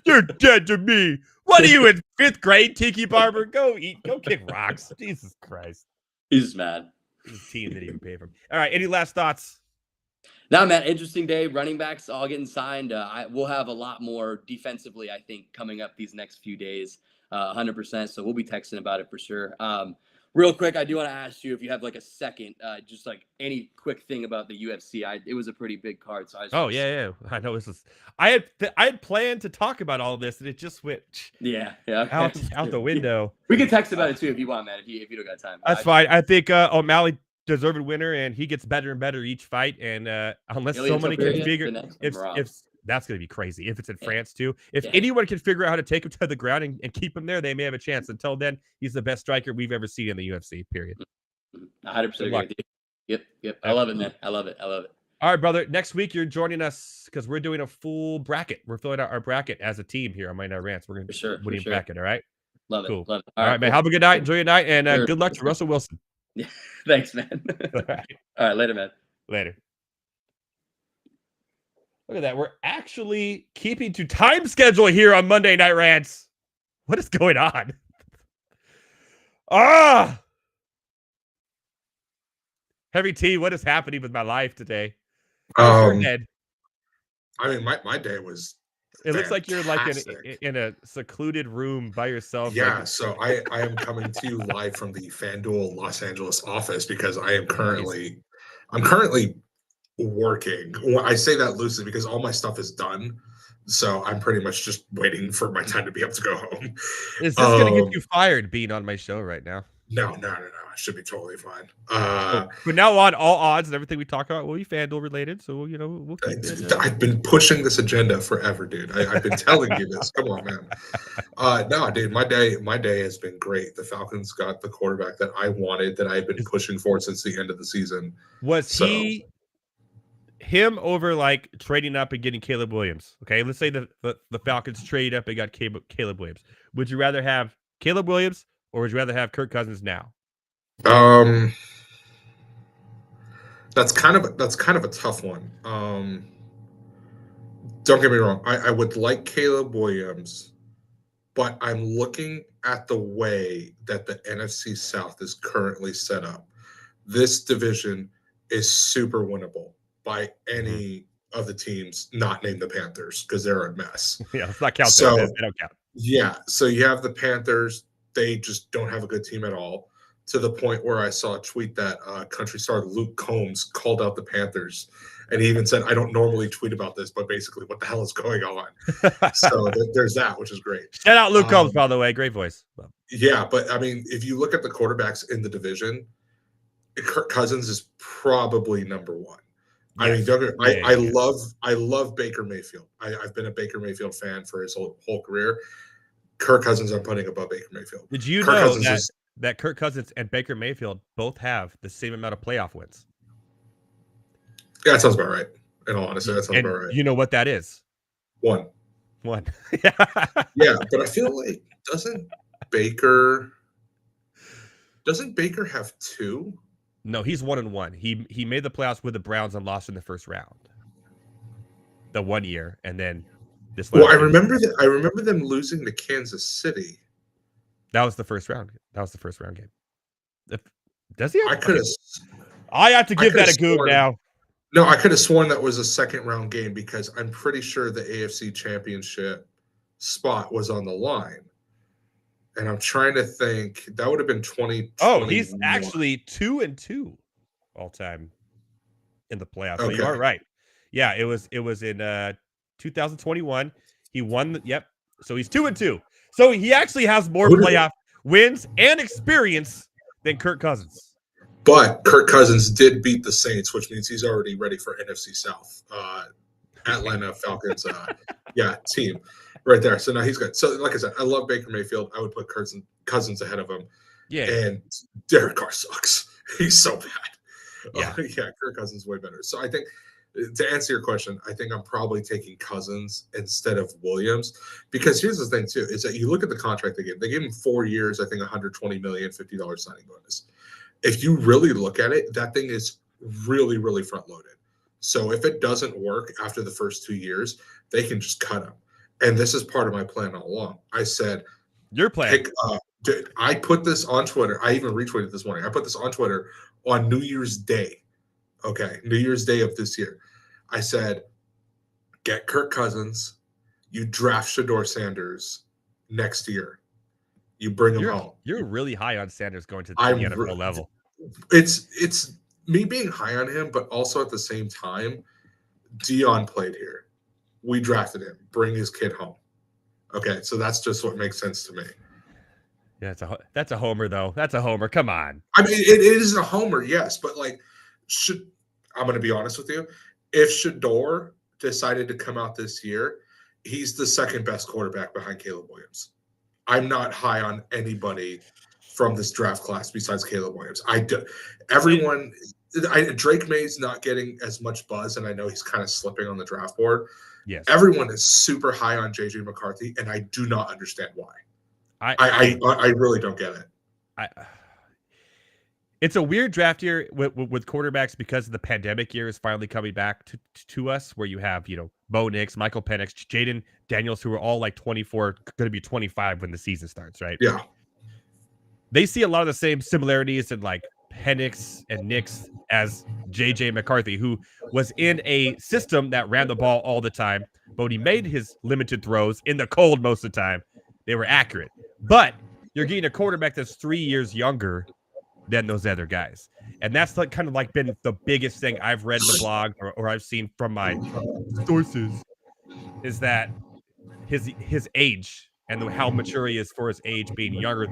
You're dead to me. What are you in 5th grade, Tiki Barber? Go kick rocks. Jesus Christ. He's just mad. His team didn't even pay for him. All right. Any last thoughts? No, man. Interesting day. Running backs all getting signed. We'll have a lot more defensively, I think, coming up these next few days. 100%. So we'll be texting about it for sure. Real quick, I do want to ask you if you have like a second, just like any quick thing about the UFC. It was a pretty big card, so I know this is. I had planned to talk about all of this, and it just went out the window. We can text about it too if you want, man. If you don't got time, that's fine. I think O'Malley deserved winner, and he gets better and better each fight. And unless somebody can figure if that's going to be crazy. If it's in France too. If anyone can figure out how to take him to the ground and keep him there, they may have a chance. Until then, he's the best striker we've ever seen in the UFC, period. 100% agree with you. Yep. I love it, man. I love it. All right, brother. Next week, you're joining us because we're doing a full bracket. We're filling out our bracket as a team here on My Night Rants. We're going to do a bracket, all right? Love it. Cool. Love it. All right, man. Have a good night. Enjoy your night. And good luck to Russell Wilson. Yeah. Thanks, man. All right. Later, man. Later. Look at that. We're actually keeping to time schedule here on Monday Night Rants. What is going on? Heavy T, what is happening with my life today? Head. I mean, my day was It looks like you're like fantastic. in a secluded room by yourself. Yeah, Like, so I am coming to you live from the FanDuel Los Angeles office because nice. I'm currently working. Well, I say that loosely because all my stuff is done. So I'm pretty much just waiting for my time to be able to go home. Is this gonna get you fired being on my show right now? No. I should be totally fine. So, from now on, all odds and everything we talk about will be FanDuel related. So, we'll keep it. I've been pushing this agenda forever, dude. I've been telling you this. Come on, man. No, dude, my day has been great. The Falcons got the quarterback that I wanted, that I've been pushing for since the end of the season. Was So him over like trading up and getting Caleb Williams? Okay, let's say the Falcons trade up and got Caleb Williams. Would you rather have Caleb Williams or would you rather have Kirk Cousins now? um that's kind of a tough one. Don't get me wrong. I would like Caleb Williams, but I'm looking at the way that the NFC South is currently set up. This division is super winnable by any of the teams not named the Panthers because they're a mess. Yeah, let's not count So them. They don't count. yeah, so you have the Panthers. They just don't have a good team at all. To the point where I saw a tweet that country star Luke Combs called out the Panthers, and he even said, "I don't normally tweet about this, but basically, what the hell is going on?" So there's that, which is great. Shout out Luke Combs, by the way. Great voice. Yeah, but I mean, if you look at the quarterbacks in the division, Kirk Cousins is probably number one. I mean, Yes. I love Baker Mayfield. I've been a Baker Mayfield fan for his whole career. Kirk Cousins, I'm putting above Baker Mayfield. Did you Kirk know Cousins that Kirk Cousins and Baker Mayfield both have the same amount of playoff wins? Yeah, that sounds about right. In all honesty, that sounds And about right. you know what that is? One. Yeah, but I feel like doesn't Baker have two? No, he's 1-1. He made the playoffs with the Browns and lost in the first round. The 1 year, and then this last Well, I year. remember them losing to Kansas City. That was the first round. That was the first round game. Does he? I could have. I have to give that a goog now. No, I could have sworn that was a second round game because I'm pretty sure the AFC Championship spot was on the line. And I'm trying to think. That would have been 2021. Oh, he's actually 2-2 all time in the playoffs. Okay. So you are right. Yeah, it was in 2021. He won. Yep. So he's 2-2. So he actually has more playoff wins and experience than Kirk Cousins. But Kirk Cousins did beat the Saints, which means he's already ready for NFC South. Atlanta Falcons, team right there. So now he's good. So like I said, I love Baker Mayfield. I would put Cousins ahead of him. Yeah. And Derek Carr sucks. He's so bad. Yeah. Kirk Cousins is way better. So I think to answer your question, I think I'm probably taking Cousins instead of Williams because here's the thing too, is that you look at the contract they gave. They gave him 4 years, I think $120 million, $50 signing bonus. If you really look at it, that thing is really, really front loaded. So if it doesn't work after the first 2 years, they can just cut him. And this is part of my plan all along. I said, your plan. I put this on Twitter. I even retweeted this morning. I put this on Twitter on New Year's Day. Okay, New Year's Day of this year. I said, get Kirk Cousins. You draft Shedeur Sanders next year. You bring him home. You're really high on Sanders going to the NFL level. It's me being high on him, but also at the same time, Dion played here. We drafted him. Bring his kid home. Okay, so that's just what makes sense to me. Yeah, that's a homer though. That's a homer. Come on. I mean, it is a homer, yes, but like, I'm going to be honest with you. If Shedeur decided to come out this year, he's the second best quarterback behind Caleb Williams. I'm not high on anybody from this draft class besides Caleb Williams. Drake May's not getting as much buzz, and I know he's kind of slipping on the draft board. Yes. Everyone is super high on JJ McCarthy, and I do not understand why. I really don't get it. It's a weird draft year with quarterbacks because the pandemic year is finally coming back to us, where you have, Bo Nix, Michael Penix, Jaden Daniels, who are all like 24, going to be 25 when the season starts, right? Yeah. They see a lot of the same similarities in like Penix and Nix as JJ McCarthy, who was in a system that ran the ball all the time, but when he made his limited throws in the cold most of the time, they were accurate. But you're getting a quarterback that's 3 years younger than those other guys. And that's like kind of like been the biggest thing I've read in the blog or I've seen from my sources is that his age and how mature he is for his age being younger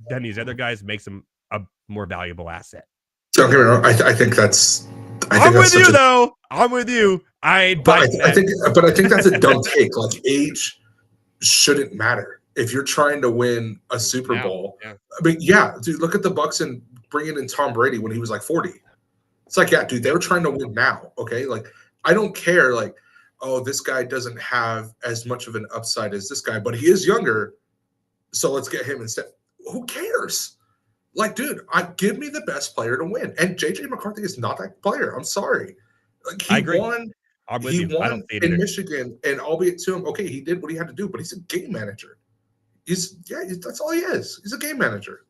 than these other guys makes him a more valuable asset. Don't get me wrong. I think that's. I'm with you, though. I'm with you. I ain't biting that. I think that's a dumb take. Like, age shouldn't matter if you're trying to win a Super Bowl. Yeah. I mean, yeah, dude. Look at the Bucks and bringing in Tom Brady when he was like 40. It's like, yeah, dude, they were trying to win now. Okay, like I don't care. Like, oh, this guy doesn't have as much of an upside as this guy, but he is younger, so let's get him instead. Who cares? Like, dude, give me the best player to win. And JJ McCarthy is not that player. I'm sorry. Like, I agree. Won. I'm with he you. I won don't see it in either. Michigan, and albeit to him, okay, he did what he had to do, but he's a game manager. That's all he is. He's a game manager.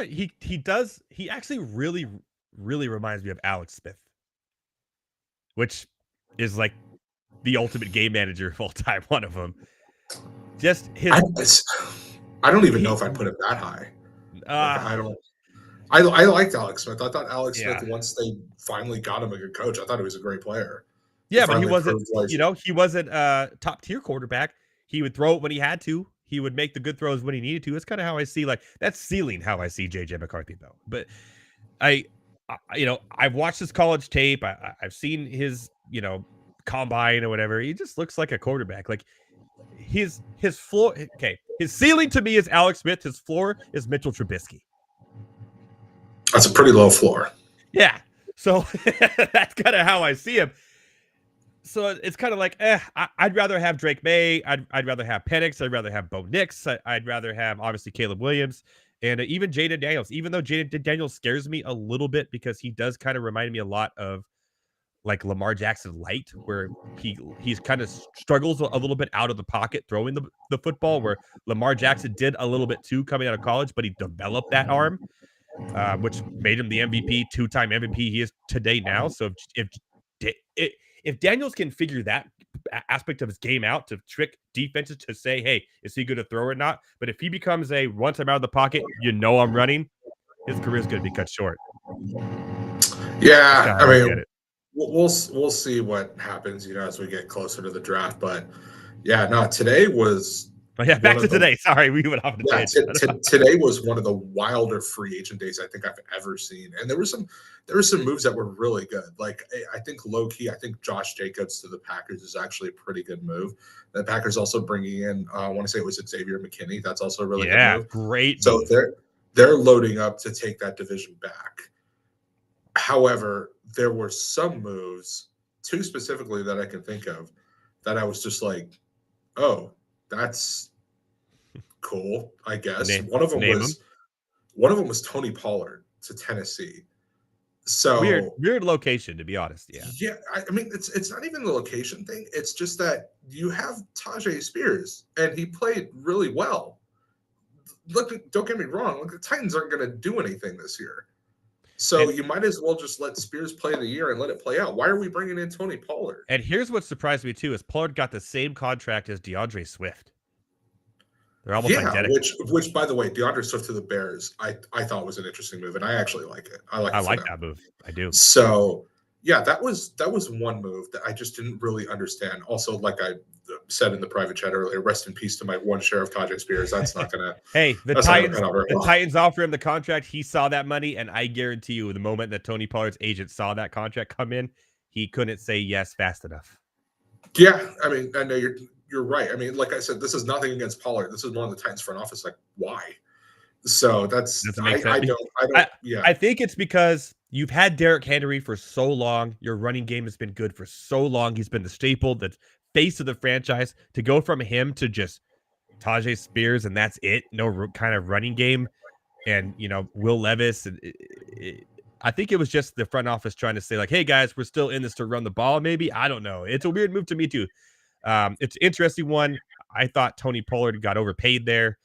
He does. He actually really reminds me of Alex Smith, which is like the ultimate game manager of all time. One of them. Just his. I don't even know if I put him that high. I don't. I liked Alex Smith. I thought Alex Smith, once they finally got him a good coach, I thought he was a great player. Yeah, but he wasn't. He wasn't a top tier quarterback. He would throw it when he had to. He would make the good throws when he needed to. It's kind of how I see, like, that's ceiling how I see JJ McCarthy, though. But I've watched his college tape. I've seen his, combine or whatever. He just looks like a quarterback. Like his floor. Okay, his ceiling to me is Alex Smith. His floor is Mitchell Trubisky. That's a pretty low floor. Yeah. So that's kind of how I see him. So it's kind of like, I'd rather have Drake May. I'd rather have Penix. I'd rather have Bo Nix. I'd rather have, obviously, Caleb Williams and even Jaden Daniels, even though Jaden Daniels scares me a little bit because he does kind of remind me a lot of like Lamar Jackson light, where he's kind of struggles a little bit out of the pocket throwing the football, where Lamar Jackson did a little bit too coming out of college, but he developed that arm, which made him the MVP, 2-time MVP he is today now. So if Daniels can figure that aspect of his game out to trick defenses to say, hey, is he good to throw or not? But if he becomes once I'm out of the pocket, I'm running, his career is going to be cut short. Yeah, I mean, we'll see what happens, as we get closer to the draft. But yeah, no, today was. But yeah, back to today. Sorry, we went off the page. Today was one of the wilder free agent days I think I've ever seen, and there were some moves that were really good. Like I think low key, I think Josh Jacobs to the Packers is actually a pretty good move. The Packers also bringing in, I want to say it was Xavier McKinney. That's also a really good move. Great. So they're loading up to take that division back. However, there were some moves, two specifically that I can think of, that I was just like, oh, that's cool, I guess. One of them was Tony Pollard to Tennessee. So weird location, to be honest. Yeah. I mean, it's not even the location thing. It's just that you have Tajay Spears, and he played really well. Look, don't get me wrong. Look, the Titans aren't going to do anything this year. So you might as well just let Spears play the year and let it play out. Why are we bringing in Tony Pollard? And here's what surprised me too: is Pollard got the same contract as DeAndre Swift. They're almost identical. Which, by the way, DeAndre Swift to the Bears, I thought was an interesting move, and I actually like it. I like that move. I do. So yeah, that was one move that I just didn't really understand. Also, like I said in the private chat earlier, rest in peace to my one share of Tajay Spears. That's not gonna. Hey, the Titans offer him the contract. He saw that money, and I guarantee you, the moment that Tony Pollard's agent saw that contract come in, he couldn't say yes fast enough. Yeah, I mean, I know you're right. I mean, like I said, this is nothing against Pollard. This is one of the Titans front office. Like, why? So doesn't make sense. I think it's because you've had Derrick Henry for so long. Your running game has been good for so long. He's been the staple, the face of the franchise. To go from him to just Tajay Spears and that's it, no kind of running game, and Will Levis. And I think it was just the front office trying to say like, "Hey guys, we're still in this to run the ball." Maybe, I don't know. It's a weird move to me too. It's an interesting one. I thought Tony Pollard got overpaid there,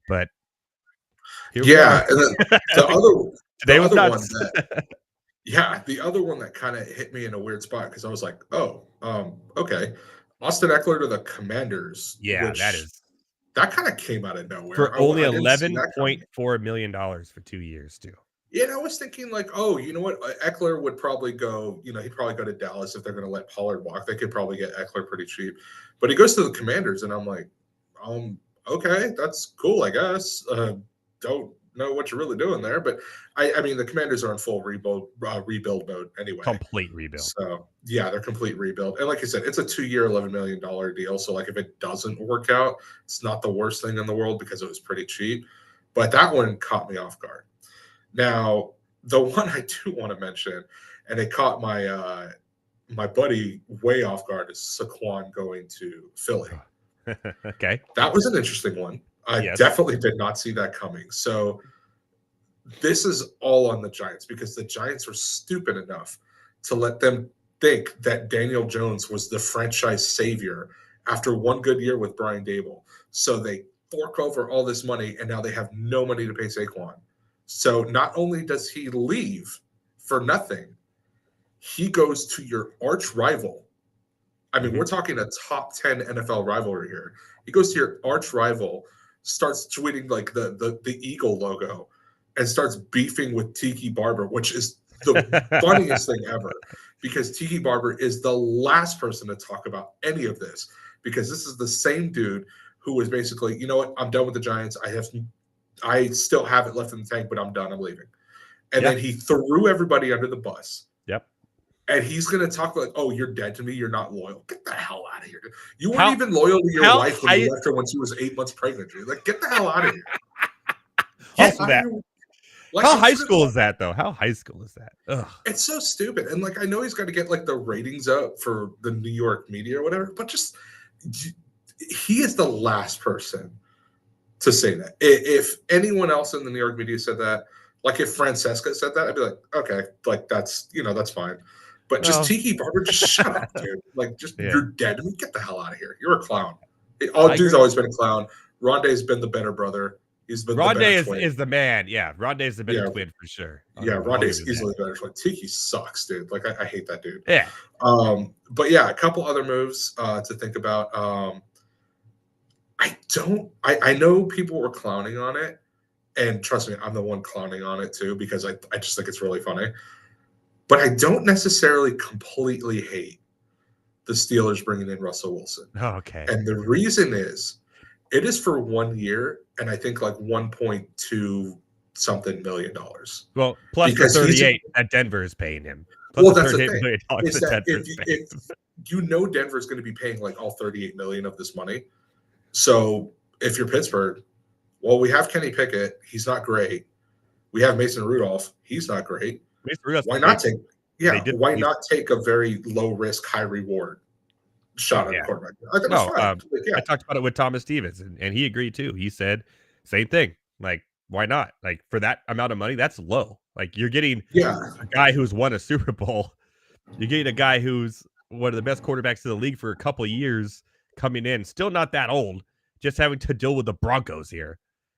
but and the Today was other one nuts. the other one that kind of hit me in a weird spot because I was like, oh, okay. Austin Eckler to the Commanders, Yeah, which that kind of came out of nowhere. for only I didn't see that coming. $11.4 million for 2 years too. Yeah, and I was thinking like, oh, you know what? Eckler would probably go, he'd probably go to Dallas if they're going to let Pollard walk. They could probably get Eckler pretty cheap. But he goes to the Commanders, and I'm like, okay, that's cool, I guess. Don't know what you're really doing there. But, I mean, the Commanders are in full rebuild mode anyway. Complete rebuild. So, yeah, they're complete rebuild. And like I said, it's a 2-year, $11 million deal. So, like, if it doesn't work out, it's not the worst thing in the world because it was pretty cheap. But that one caught me off guard. Now, the one I do want to mention, and it caught my my buddy way off guard, is Saquon going to Philly. Okay. That was an interesting one. I definitely did not see that coming. So this is all on the Giants because the Giants were stupid enough to let them think that Daniel Jones was the franchise savior after one good year with Brian Dable. So they fork over all this money, and now they have no money to pay Saquon. So not only does he leave for nothing, he goes to your arch rival. I mean, we're talking a top 10 NFL rivalry here. He goes to your arch rival, starts tweeting like the Eagle logo, and starts beefing with Tiki Barber, which is the funniest thing ever, because Tiki Barber is the last person to talk about any of this, because this is the same dude who was basically, you know what, I'm done with the Giants. I still have it left in the tank, but I'm done. I'm leaving. And then he threw everybody under the bus. Yep. And he's going to talk like, oh, you're dead to me. You're not loyal. Get the hell out of here. You weren't even loyal to your wife when you left her when she was 8 months pregnant. Dude. Like, get the hell out of here. How high school is that, though? How high school is that? Ugh. It's so stupid. And, like, I know he's got to get, like, the ratings up for the New York media or whatever, but just he is the last person to say that. If anyone else in the New York media said that, like if Francesca said that, I'd be like, okay, like that's fine. But just Tiki Barber, just shut up, dude. Like, you're dead to me. Get the hell out of here. You're a clown. Dude's always been a clown. Rondé's been the better brother. He's been Rondé is the man. Yeah, Rondé's the better twin for sure. Yeah, Rondé's easily the better twin. Tiki sucks, dude. Like I hate that dude. Yeah. But yeah, a couple other moves to think about. I know people were clowning on it, and trust me, I'm the one clowning on it too, because I just think it's really funny. But I don't necessarily completely hate the Steelers bringing in Russell Wilson. Oh, okay. And the reason is, it is for 1 year, and I think like $1.2 something million. Well, plus because the 38 that Denver is paying him. Well, that's the thing. Is that if you know Denver's going to be paying like all $38 million of this money. So if you're Pittsburgh, well, we have Kenny Pickett. He's not great. We have Mason Rudolph. He's not great. Why not take a very low risk, high reward shot at quarterback? I talked about it with Thomas Stevens, and he agreed too. He said same thing. Like, why not? Like, for that amount of money, that's low. Like, you're getting a guy who's won a Super Bowl. You're getting a guy who's one of the best quarterbacks in the league for a couple of years coming in, still not that old, just having to deal with the Broncos here.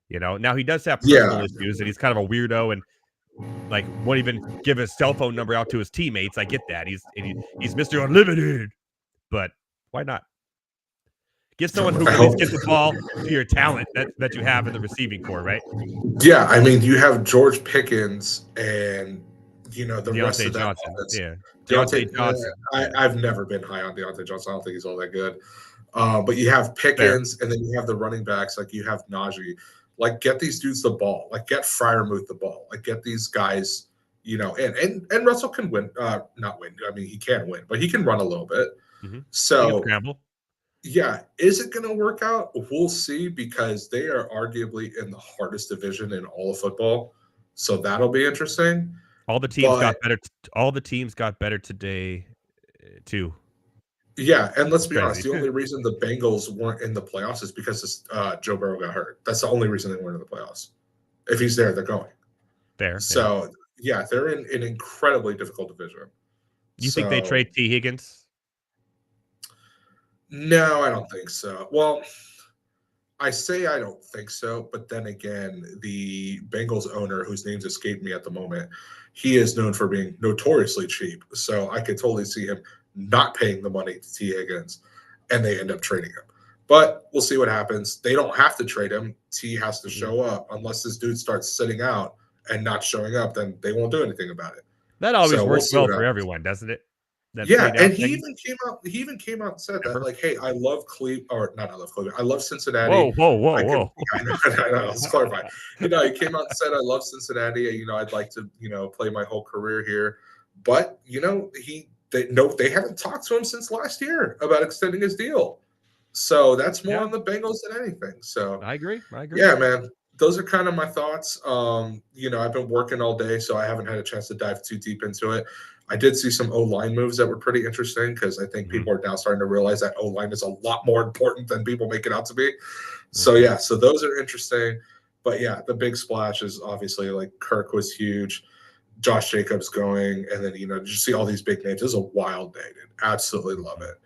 You know, now he does have personal issues, and he's kind of a weirdo, and like won't even give his cell phone number out to his teammates. I get that. He's Mr. Unlimited, but why not? Get someone who can get the ball to your talent that you have in the receiving core, right? Yeah, I mean, you have George Pickens and the Deontay rest of that Johnson. offense. Yeah, Deontay Johnson. I've never been high on Deontay Johnson. I don't think he's all that good. But you have Pickens, and then you have the running backs. Like, you have Najee. Like, get these dudes the ball. Like, get Freiermuth the ball. Like, get these guys, and Russell can win. Not win. I mean, he can win, but he can run a little bit. Mm-hmm. So, yeah, is it going to work out? We'll see, because they are arguably in the hardest division in all of football. So that'll be interesting. All the teams got better. All the teams got better today, too. Yeah, and let's be honest, the only reason the Bengals weren't in the playoffs is because Joe Burrow got hurt. That's the only reason they weren't in the playoffs. If he's there, they're going. Fair. So, they're in an incredibly difficult division. You think they trade T. Higgins? No, I don't think so. Well, I say I don't think so, but then again, the Bengals owner, whose name's escaped me at the moment, he is known for being notoriously cheap. So I could totally see him not paying the money to T. Higgins, and they end up trading him. But we'll see what happens. They don't have to trade him. T has to show up. Unless this dude starts sitting out and not showing up, then they won't do anything about it. That always So we'll works see well what for happens. everyone, doesn't it? That Yeah, fade out and he thing. even came out. He even came out and said Ever? that, like, "Hey, I love Cleveland, or not. I love Cleveland. I love Cincinnati. Whoa, whoa, whoa, I could, whoa. I know. Let's clarify. You know, he came out and said, "I love Cincinnati. You know, I'd like to, you know, play my whole career here." But you know, they haven't talked to him since last year about extending his deal. So that's more Yeah. on the Bengals than anything. So I agree. yeah, man. Those are kind of my thoughts. You know, I've been working all day, so I haven't had a chance to dive too deep into it. I did see some O-line moves that were pretty interesting because I think people are now starting to realize that O-line is a lot more important than people make it out to be. So yeah, so those are interesting. But yeah, the big splash is obviously like Kirk was huge, Josh Jacobs going, and then you know, just see all these big names. This is a wild day, dude. Absolutely love it.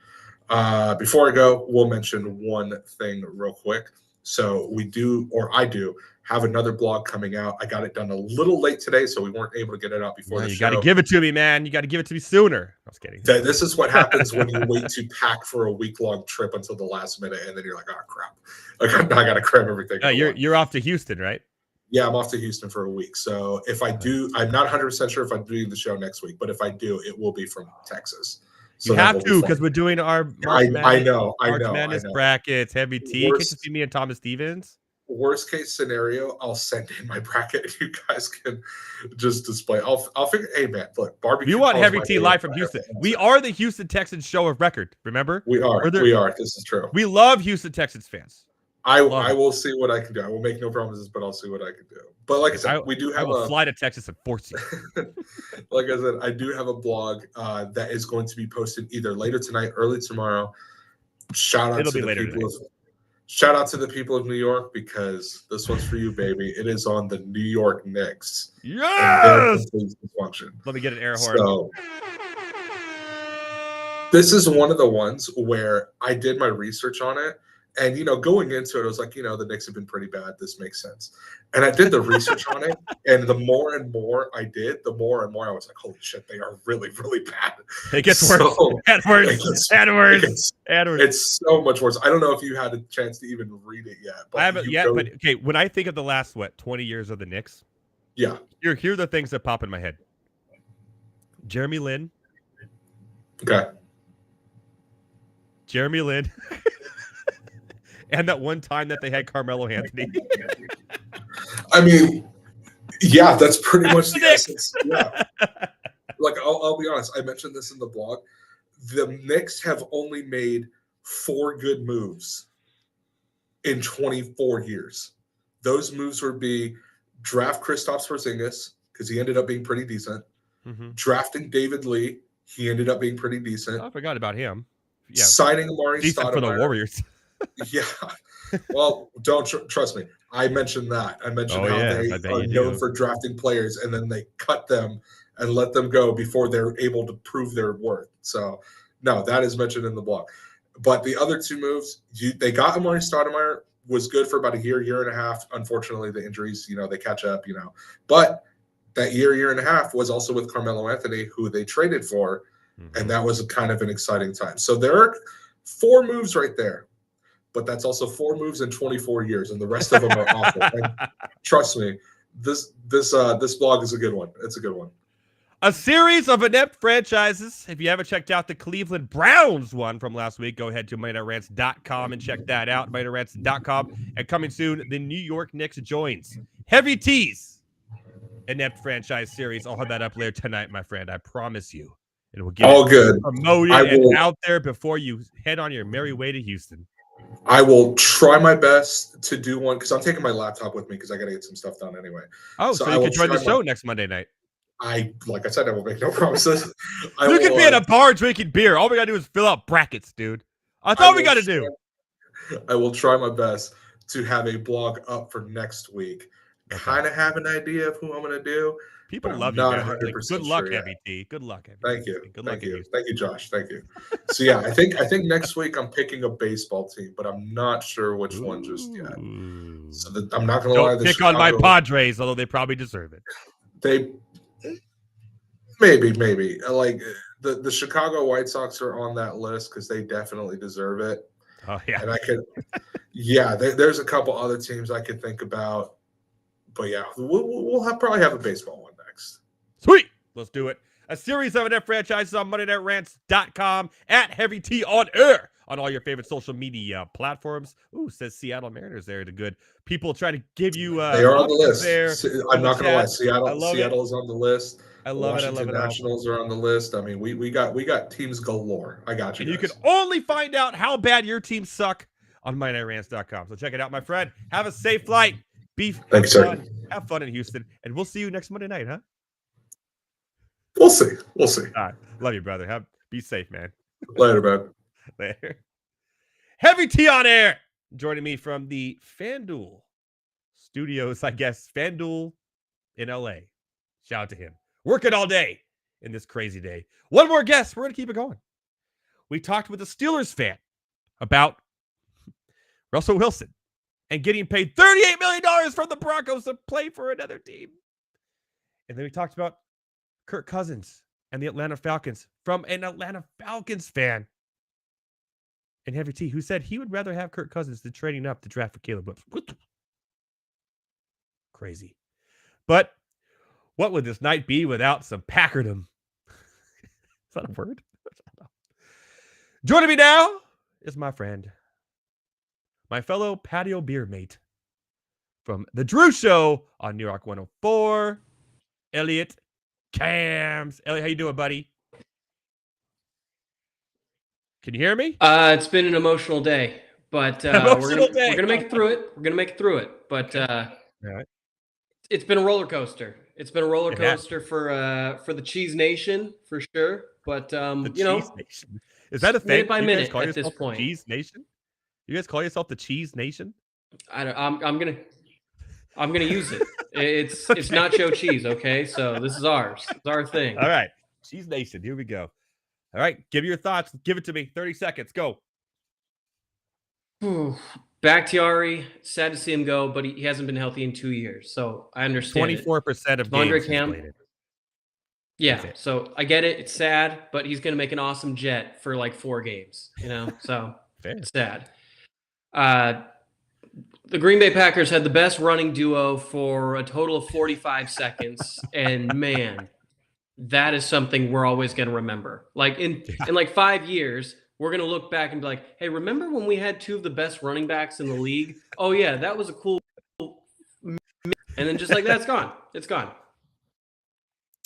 Before I go, we'll mention one thing real quick. So we do, or I do, have another blog coming out. I got it done a little late today, so we weren't able to get it out before the You show. got to give it to me, man. You got to give it to me sooner. I was kidding. This is what happens when you wait to pack for a week-long trip until the last minute, and then you're like, oh, crap. Like, I got to cram everything. You're off to Houston, right? Yeah, I'm off to Houston for a week. So if I do, I'm not 100% sure if I do the show next week, but if I do, it will be from Texas. So you have to because we're doing our March Madness brackets, heavy T. Can't you see me and Thomas Stevens? Worst case scenario, I'll send in my bracket and you guys can just display. I'll figure. Hey man, look, barbecue. You want heavy T live from Houston? We are the Houston Texans show of record. Remember? We are. We are. This is true. We love Houston Texans fans. I will see what I can do. I will make no promises, but I'll see what I can do. But like I said, we do have. I will fly to Texas and force you. Like I said, I do have a blog that is going to be posted either later tonight, early tomorrow. Shout out to the people of New York because this one's for you, baby. It is on the New York Knicks. Yes. Let me get an air horn. So, this is one of the ones where I did my research on it. And, you know, going into it, I was like, you know, the Knicks have been pretty bad. This makes sense. And I did the research on it. And the more and more I did, the more and more I was like, holy shit, they are really, really bad. It gets worse. It's so much worse. I don't know if you had a chance to even read it yet. But I haven't yet. But, okay, when I think of the last, 20 years of the Knicks? Yeah. Here are the things that pop in my head. Jeremy Lin. Okay. Jeremy Lin. And that one time that they had Carmelo Anthony. I mean, yeah, that's pretty much the essence. Yeah. Like, I'll be honest. I mentioned this in the blog. The Knicks have only made 4 good moves in 24 years. Those moves would be draft Kristaps Porzingis because he ended up being pretty decent. Drafting David Lee, he ended up being pretty decent. I forgot about him. Yeah. Signing Amari Stoudemire for the Warriors. Yeah. Well, don't trust me. I mentioned that. I mentioned how they are known for drafting players and then they cut them and let them go before they're able to prove their worth. So, no, that is mentioned in the blog. But the other 2 moves, they got Amari Stoudemire, was good for about a year and a half. Unfortunately, the injuries, you know, they catch up, you know. But that year and a half was also with Carmelo Anthony, who they traded for, and that was kind of an exciting time. So there are 4 moves right there. But that's also 4 moves in 24 years, and the rest of them are awful. And trust me, this blog is a good one. It's a good one. A series of inept franchises. If you haven't checked out the Cleveland Browns one from last week, go ahead to MoneyNightRants.com and check that out. MoneyNightRants.com. And coming soon, the New York Knicks joins Heavy T's inept franchise series. I'll have that up later tonight, my friend. I promise you. It will get all good promoted and out there before you head on your merry way to Houston. I will try my best to do one because I'm taking my laptop with me because I got to get some stuff done anyway. Oh, so you can join the show next Monday night. Like I said, I will make no promises. You could be at a bar drinking beer. All we got to do is fill out brackets, dude. I thought we got to do. I will try my best to have a blog up for next week. Kind of have an idea of who I'm going to do. People I'm love you, not man. They're like, 100% good luck, sure yet. Heavy T. Good luck, Heavy Thank T. you. Good luck Thank in you. Houston. Thank you, Josh. Thank you. So yeah, I think next week I'm picking a baseball team, but I'm not sure which one just yet. So I'm not gonna lie, Don't the pick on my Chicago, Padres, although they probably deserve it. they maybe like the Chicago White Sox are on that list because they definitely deserve it. Oh yeah. And I could, yeah, there's a couple other teams I could think about, but yeah, we'll probably have a baseball one next. Sweet. Let's do it. A series of NFL franchises on MondayNightRants.com at Heavy T on air on all your favorite social media platforms. Ooh, says Seattle Mariners there. The good people try to give you They are on the list. there. I'm not going to lie. I Seattle is on the list. I The love it. I Washington love it. Nationals are on the list. I mean, we got teams galore. I got you. And you guys. can only find out how bad your teams suck on MondayNightRants.com. So check it out, my friend. Have a safe flight. Thanks, sir. Have fun in Houston. And we'll see you next Monday night, huh? We'll see. We'll see. All right. Love you, brother. Be safe, man. Later, man. Later. Heavy T on air. Joining me from the FanDuel studios, I guess. FanDuel in LA. Shout out to him. Working all day in this crazy day. One more guest. We're going to keep it going. We talked with a Steelers fan about Russell Wilson and getting paid $38 million from the Broncos to play for another team. And then we talked about Kirk Cousins and the Atlanta Falcons from an Atlanta Falcons fan. And Heavy T, who said he would rather have Kirk Cousins than trading up to draft for Caleb Williams. Crazy. But what would this night be without some Packerdom? Is that a word? Joining me now is my friend, my fellow patio beer mate from The Drew Show on New York 104, Elliot Cams. Elliot, how you doing, buddy? Can you hear me? It's been an emotional day, but we're gonna make it through it. We're gonna make it through it. But All right. It's been a roller coaster. It's been a roller coaster for the Cheese Nation for sure. But Cheese Nation. Is that a thing? Minute by minute at this point. Cheese Nation? You guys call yourself the Cheese Nation? I'm gonna use it. It's nacho cheese. Okay, so this is ours. It's our thing. All right, Cheese Nation. Here we go. All right, give your thoughts. Give it to me. 30 seconds. Go. Bakhtiari, sad to see him go, but he hasn't been healthy in 2 years. So I understand. 24% of games played. Yeah, so I get it. It's sad, but he's going to make an awesome Jet for like 4 games, so it's sad. The Green Bay Packers had the best running duo for a total of 45 seconds. And man, that is something we're always going to remember. Like in like 5 years, we're going to look back and be like, hey, remember when we had 2 of the best running backs in the league? Oh yeah, that was a cool. And then just like that's gone. It's gone.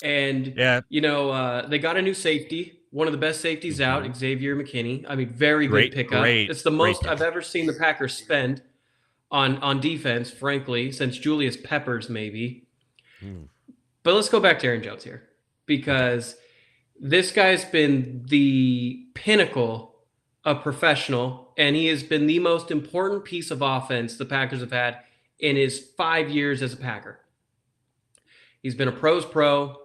And, they got a new safety, one of the best safeties out, Xavier McKinney. I mean, very good pickup. It's the most I've ever seen the Packers spend on defense, frankly, since Julius Peppers, maybe. But let's go back to Aaron Jones here, because this guy's been the pinnacle of professional, and he has been the most important piece of offense the Packers have had in his 5 years as a Packer. He's been a pro's pro.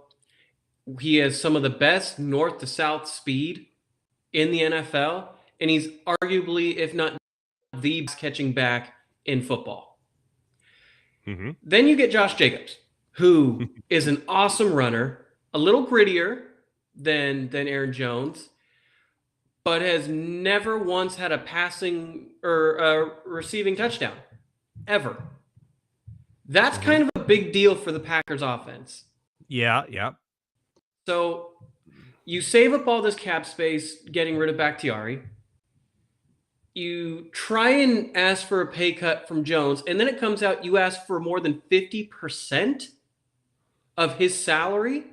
He has some of the best north to south speed in the NFL, and he's arguably, if not the best catching back in football. Then you get Josh Jacobs, who is an awesome runner, a little grittier than Aaron Jones, but has never once had a passing or a receiving touchdown, ever. That's kind of a big deal for the Packers offense. Yeah. So you save up all this cap space getting rid of Bakhtiari. You try and ask for a pay cut from Jones, and then it comes out you ask for more than 50% of his salary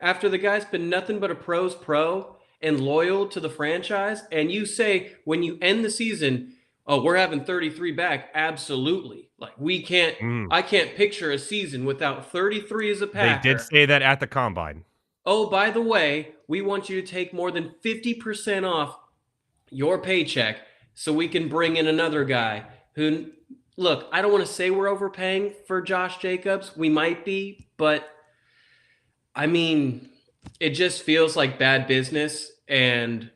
after the guy's been nothing but a pro's pro and loyal to the franchise. And you say when you end the season, oh, we're having 33 back. Absolutely. Like I can't picture a season without 33 as a Packer. They did say that at the Combine. Oh, by the way, we want you to take more than 50% off your paycheck so we can bring in another guy who, look, I don't want to say we're overpaying for Josh Jacobs. We might be, but I mean, it just feels like bad business, and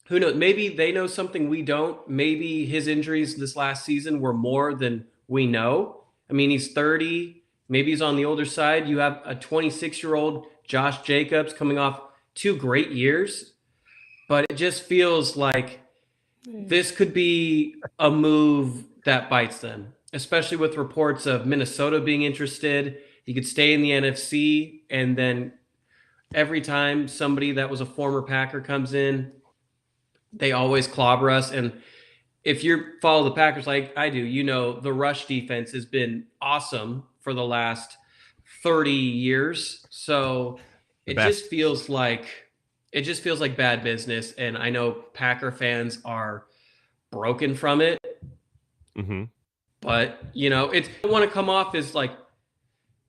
who knows? Maybe they know something we don't. Maybe his injuries this last season were more than we know. I mean, he's 30. Maybe he's on the older side. You have a 26-year-old Josh Jacobs coming off 2 great years, but it just feels like this could be a move that bites them, especially with reports of Minnesota being interested. He could stay in the NFC, and then every time somebody that was a former Packer comes in, they always clobber us. And if you follow the Packers like I do, you know the rush defense has been awesome for the last 30 years. So it just feels like bad business. And I know Packer fans are broken from it. Mm-hmm. But, you know, I don't want to come off as like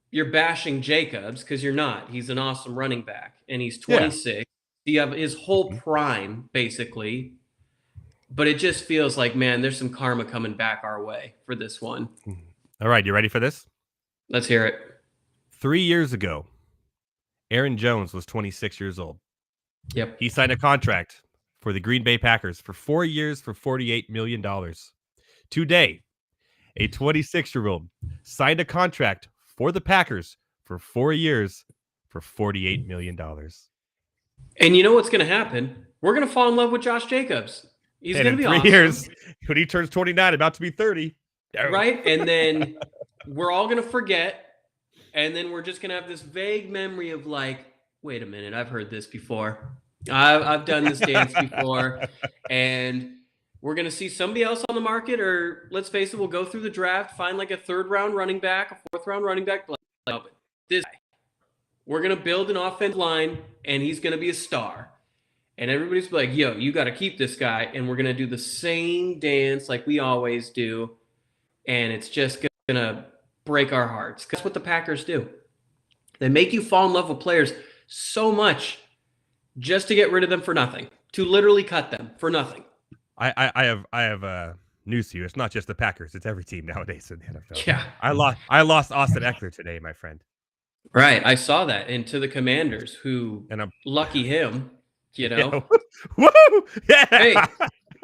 you're bashing Jacobs, because you're not. He's an awesome running back, and he's 26. You have his whole prime, basically. But it just feels like, man, there's some karma coming back our way for this one. All right, you ready for this? Let's hear it. 3 years ago, Aaron Jones was 26 years old. Yep. He signed a contract for the Green Bay Packers for 4 years for $48 million. Today, a 26-year-old signed a contract for the Packers for 4 years for $48 million. And you know what's going to happen? We're going to fall in love with Josh Jacobs. He's going to be 3 awesome. years, when he turns 29, about to be 30. Right? And then we're all going to forget. And then we're just going to have this vague memory of like, wait a minute, I've heard this before. I've done this dance before. And we're going to see somebody else on the market, or let's face it, we'll go through the draft, find like a 3rd-round running back, a 4th-round running back. Like, no, but this guy, we're going to build an offensive line, and he's going to be a star. And everybody's like, yo, you got to keep this guy. And we're going to do the same dance like we always do. And it's just going to break our hearts. Because that's what the Packers do. They make you fall in love with players so much just to get rid of them for nothing, to literally cut them for nothing. I have news to you. It's not just the Packers; it's every team nowadays in the NFL. Yeah, I lost Austin Eckler today, my friend. Right, I saw that. And to the Commanders, who lucky him, you know. Yeah. Woo! Yeah.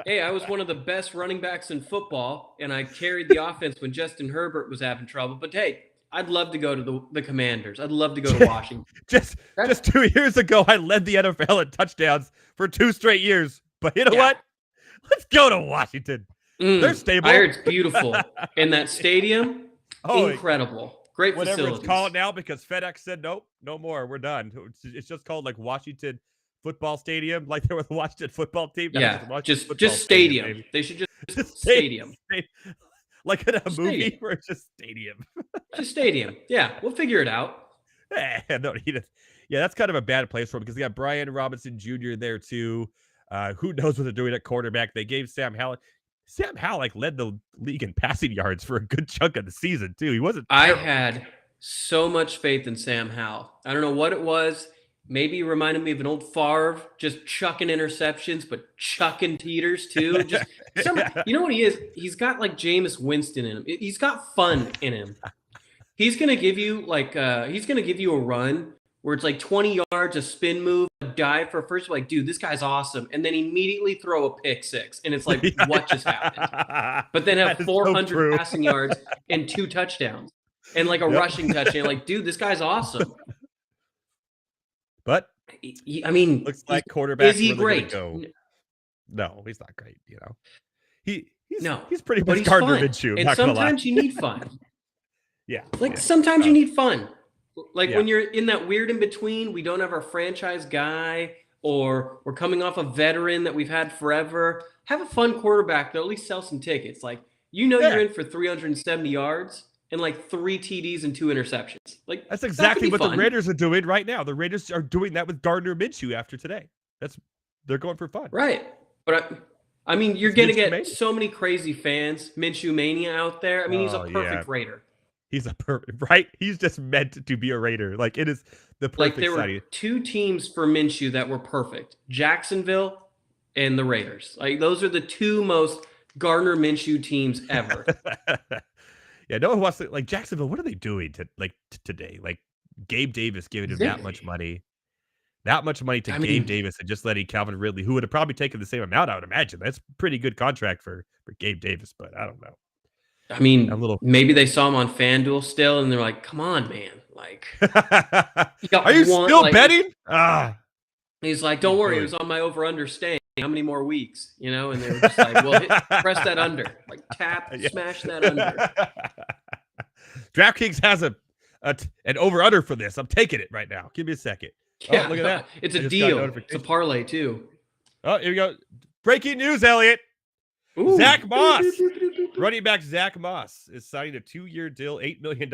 Hey, I was one of the best running backs in football, and I carried the offense when Justin Herbert was having trouble. But hey, I'd love to go to the Commanders. I'd love to go to Washington. Just 2 years ago, I led the NFL in touchdowns for 2 straight years. But you know what? Let's go to Washington. They're stable. I heard it's beautiful. In that stadium, incredible. Great whatever facilities. It's called now, because FedEx said, nope, no more. We're done. It's just called like Washington Football Stadium, like they were the Washington football team. Just stadium. They should just stadium. Like in a movie where it's just stadium. Just stadium. Yeah, we'll figure it out. No, that's kind of a bad place for him, because they got Brian Robinson Jr. there too. Who knows what they're doing at quarterback? They gave Sam Howell. Sam Howell led the league in passing yards for a good chunk of the season too. He wasn't terrible. I had so much faith in Sam Howell. I don't know what it was. Maybe he reminded me of an old Favre, just chucking interceptions, but chucking teeters too. Just you know what he is? He's got like Jameis Winston in him. He's got fun in him. He's gonna give you a run where it's like 20 yards, a spin move, a dive for a first. Like, dude, this guy's awesome, and then immediately throw a pick six, and it's like, what just happened? But then have 400 passing yards and 2 touchdowns, and like a rushing touchdown. Like, dude, this guy's awesome. But I mean, looks like quarterback. Is he great? No, he's not great. You know, he's pretty but much he's Gardner fun. Minshew. And sometimes you need fun. Sometimes you need fun. Like when you're in that weird in between, we don't have our franchise guy, or we're coming off a veteran that we've had forever. Have a fun quarterback that'll at least sell some tickets. Like, you're in for 370 yards and like 3 TDs and 2 interceptions. Like, that's exactly what the Raiders are doing right now. The Raiders are doing that with Gardner Minshew after today. They're going for fun. Right. But I mean, you're going to get so many crazy fans, Minshew mania out there. I mean, he's a perfect Raider. He's a perfect, right? He's just meant to be a Raider. Like, it is the perfect. Like, there were 2 teams for Minshew that were perfect: Jacksonville and the Raiders. Like, those are the 2 most Gardner Minshew teams ever. Yeah, no one wants to, like, Jacksonville. What are they doing today? Like, Gabe Davis giving him that much money to Gabe Davis and just letting Calvin Ridley, who would have probably taken the same amount, I would imagine. That's a pretty good contract for Gabe Davis, but I don't know. I mean, maybe they saw him on FanDuel still, and they're like, "Come on, man! Like, are you still betting?" He's like, "Don't worry, it was on my over/under staying. How many more weeks?" You know, and they were just like, "Well, press that under, like tap, smash that under." DraftKings has an over/under for this. I'm taking it right now. Give me a second. Yeah, look at that! It's a deal. It's a parlay too. Oh, here we go. Breaking news, Elliot. Ooh. Zach Moss, running back Zach Moss, is signing a 2-year deal, $8 million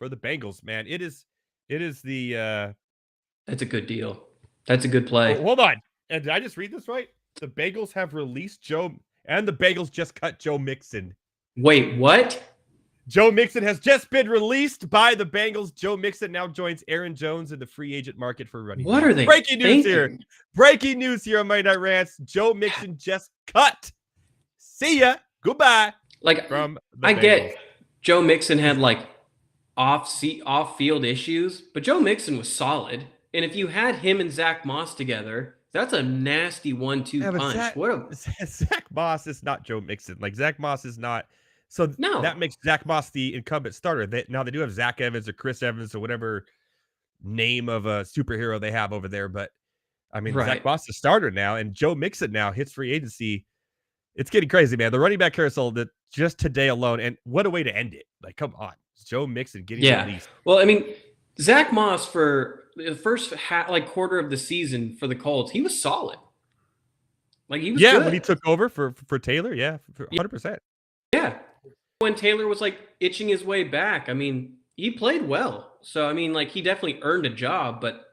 for the Bengals. Man, it is the. That's a good deal. That's a good play. Oh, hold on. And did I just read this right? The Bengals have released Joe, and the Bengals just cut Joe Mixon. Wait, what? Joe Mixon has just been released by the Bengals. Joe Mixon now joins Aaron Jones in the free agent market for running. What are they? Breaking news here. Breaking news here on Monday Night Rants. Joe Mixon just cut. See ya. Goodbye. Like, from the I Bengals. get Joe Mixon had like off-field issues, but Joe Mixon was solid. And if you had him and Zach Moss together, that's a nasty 1-2 punch. Zach Moss is not Joe Mixon. Like, Zach Moss is not. So that makes Zach Moss the incumbent starter. Now they do have Zach Evans or Chris Evans or whatever name of a superhero they have over there. But I mean, Zach Moss is the starter now, and Joe Mixon now hits free agency. It's getting crazy, man. The running back carousel that just today alone, and what a way to end it. Like, come on. It's Joe Mixon getting released. Well, I mean, Zach Moss for the first quarter of the season for the Colts, he was solid. Like, he was good. When he took over for Taylor, 100%. Yeah. When Taylor was like itching his way back, I mean, he played well. So, I mean, like, he definitely earned a job, but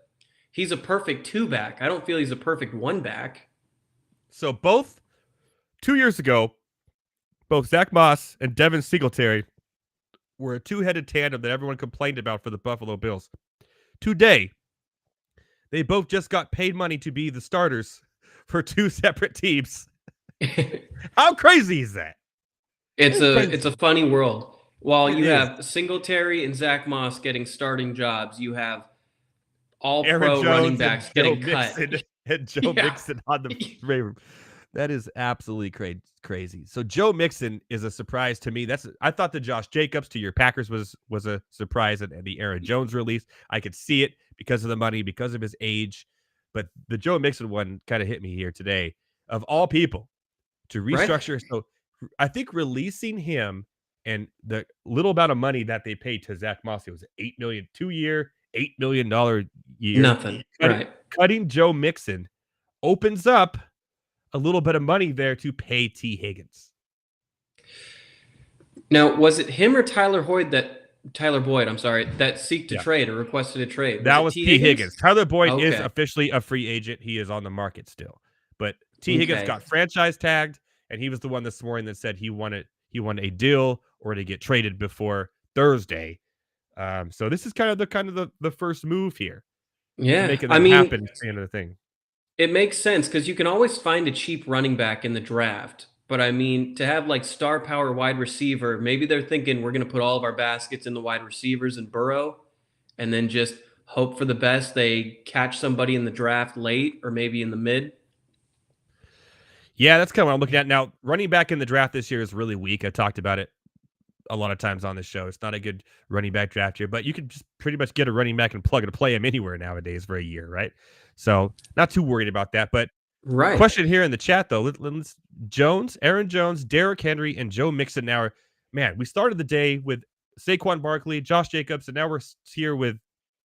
he's a perfect 2-back. I don't feel he's a perfect 1-back. So both 2 years ago, both Zach Moss and Devin Singletary were a two-headed tandem that everyone complained about for the Buffalo Bills. Today, they both just got paid money to be the starters for two separate teams. How crazy is that? It's a funny world. While you have Singletary and Zach Moss getting starting jobs, you have all pro running backs getting cut. And Joe Mixon on the Ravens. That is absolutely crazy. So Joe Mixon is a surprise to me. I thought the Josh Jacobs to your Packers was a surprise, and the Aaron Jones release. I could see it because of the money, because of his age. But the Joe Mixon one kind of hit me here today. Of all people, to restructure. Right. So I think releasing him and the little amount of money that they paid to Zach Moss, it was $8 million 2-year, $8 million year. Nothing. Cutting Joe Mixon opens up a little bit of money there to pay T. Higgins. Now, was it him or Tyler Boyd that seek to trade or requested a trade? That was T. Higgins. Tyler Boyd is officially a free agent. He is on the market still. But T. Higgins got franchise tagged, and he was the one this morning that said he wanted a deal or to get traded before Thursday. So this is kind of the first move here. Yeah, making that happen at the end of the thing. It makes sense because you can always find a cheap running back in the draft. But I mean, to have like star power wide receiver, maybe they're thinking we're going to put all of our baskets in the wide receivers and Burrow, and then just hope for the best. They catch somebody in the draft late or maybe in the mid. Yeah, that's kind of what I'm looking at. Now, running back in the draft this year is really weak. I talked about it a lot of times on this show. It's not a good running back draft year, but you can just pretty much get a running back and plug and play him anywhere nowadays for a year, right? So not too worried about that. But question here in the chat, though. Aaron Jones, Derrick Henry, and Joe Mixon now we started the day with Saquon Barkley, Josh Jacobs, and now we're here with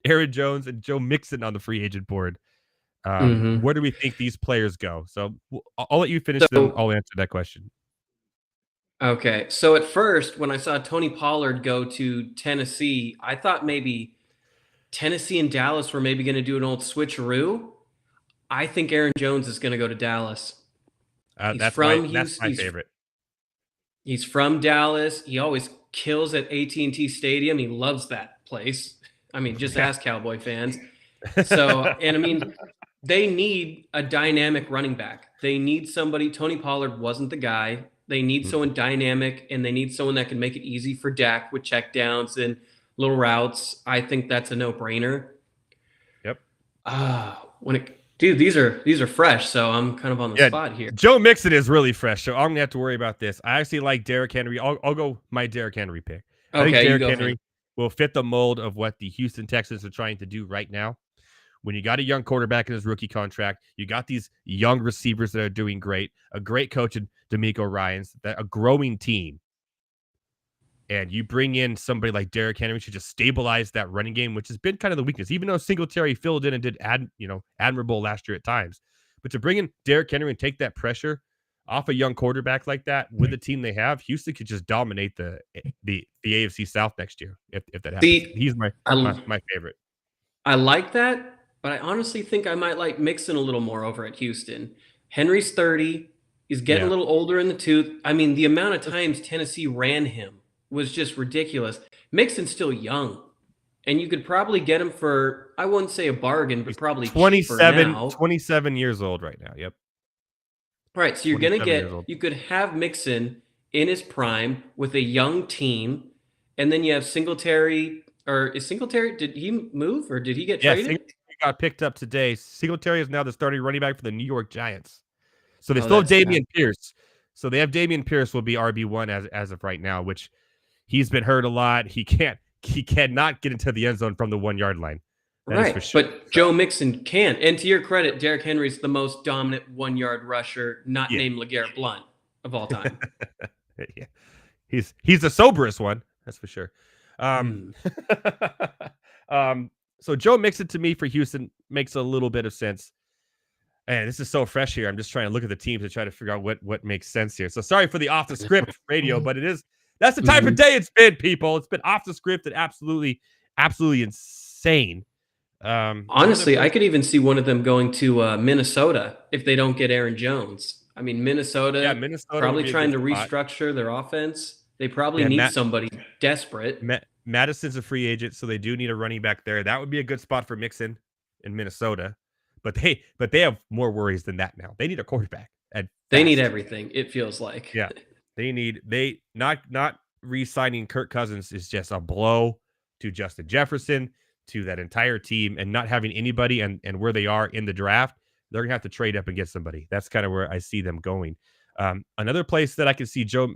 Aaron Jones and Joe Mixon on the free agent board. Where do we think these players go? So I'll let you finish, then I'll answer that question. Okay. So at first, when I saw Tony Pollard go to Tennessee, I thought maybe Tennessee and Dallas were maybe going to do an old switcheroo. I think Aaron Jones is going to go to Dallas. That's my favorite. He's from Dallas. He always kills at AT&T Stadium. He loves that place. I mean, just ask Cowboy fans. So, and I mean, they need a dynamic running back. They need somebody. Tony Pollard wasn't the guy. They need someone dynamic, and they need someone that can make it easy for Dak with checkdowns and little routes. I think that's a no-brainer. Yep. Dude, these are fresh, so I'm kind of on the spot here. Joe Mixon is really fresh, so I'm gonna have to worry about this. I actually like Derrick Henry. I'll go my Derrick Henry pick. I think Derrick Henry will fit the mold of what the Houston Texans are trying to do right now. When you got a young quarterback in his rookie contract, you got these young receivers that are doing great, a great coach in D'Amico Ryans, a growing team, and you bring in somebody like Derrick Henry to just stabilize that running game, which has been kind of the weakness, even though Singletary filled in and did admirable last year at times. But to bring in Derrick Henry and take that pressure off a young quarterback like that with the team they have, Houston could just dominate the AFC South next year if that happens. He's my favorite. I like that, but I honestly think I might like Mixon a little more over at Houston. Henry's 30. He's getting a little older in the tooth. I mean, the amount of times Tennessee ran him was just ridiculous. Mixon's still young, and you could probably get him for, I wouldn't say a bargain, but probably 27 years old right now. Yep. Right, so you're going to you could have Mixon in his prime with a young team, and then you have Singletary, or is Singletary, did he move, or did he get traded? Singletary got picked up today. Singletary is now the starting running back for the New York Giants. So they still have Dameon Pierce. So they have Dameon Pierce will be RB1 as of right now, which he's been hurt a lot. He cannot get into the end zone from the 1 yard line. That is for sure. But Joe Mixon can. And to your credit, Derrick Henry's the most dominant 1 yard rusher, not named LeGarrette Blount, of all time. Yeah. He's the soberest one, that's for sure. So Joe Mixon to me for Houston makes a little bit of sense. And this is so fresh here. I'm just trying to look at the teams and try to figure out what makes sense here. So sorry for the off the script radio, but that's the type of day it's been, people. It's been off the script and absolutely insane. Honestly, I could even see one of them going to Minnesota if they don't get Aaron Jones. I mean, Minnesota probably trying to restructure their offense. They probably need somebody desperate. Madison's a free agent, so they do need a running back there. That would be a good spot for Mixon in Minnesota. But they have more worries than that now. They need a quarterback. They need everything, it feels like. Yeah. They not re-signing Kirk Cousins is just a blow to Justin Jefferson, to that entire team, and not having anybody and where they are in the draft, they're gonna have to trade up and get somebody. That's kind of where I see them going. Another place that I can see Joe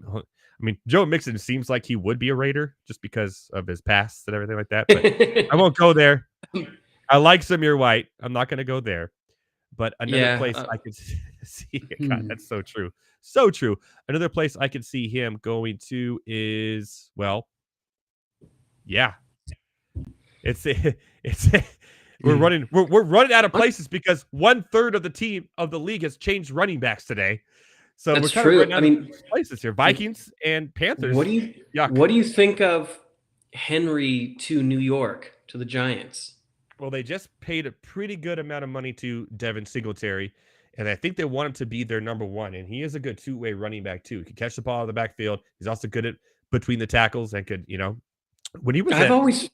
Mixon seems like he would be a Raider just because of his past and everything like that. But I won't go there. I like Zamir White. I'm not going to go there. But another place I could see, God, that's so true. So true. Another place I could see him going to is, we're running out of places because 1/3 of the team of the league has changed running backs today. So that's true. I mean, places here, Vikings and Panthers. What do you think of Henry to New York, to the Giants? Well, they just paid a pretty good amount of money to Devin Singletary, and I think they want him to be their number one. And he is a good two-way running back too. He can catch the ball in the backfield. He's also good at between the tackles and could, when he was. I've always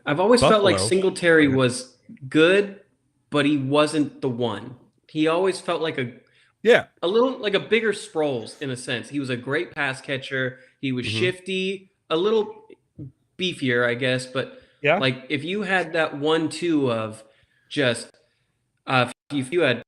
Buffalo, felt like Singletary was good, but he wasn't the one. He always felt like a little like a bigger Sproles in a sense. He was a great pass catcher. He was shifty, a little beefier, I guess, but. Yeah. Like if you had that 1-2 of just if you had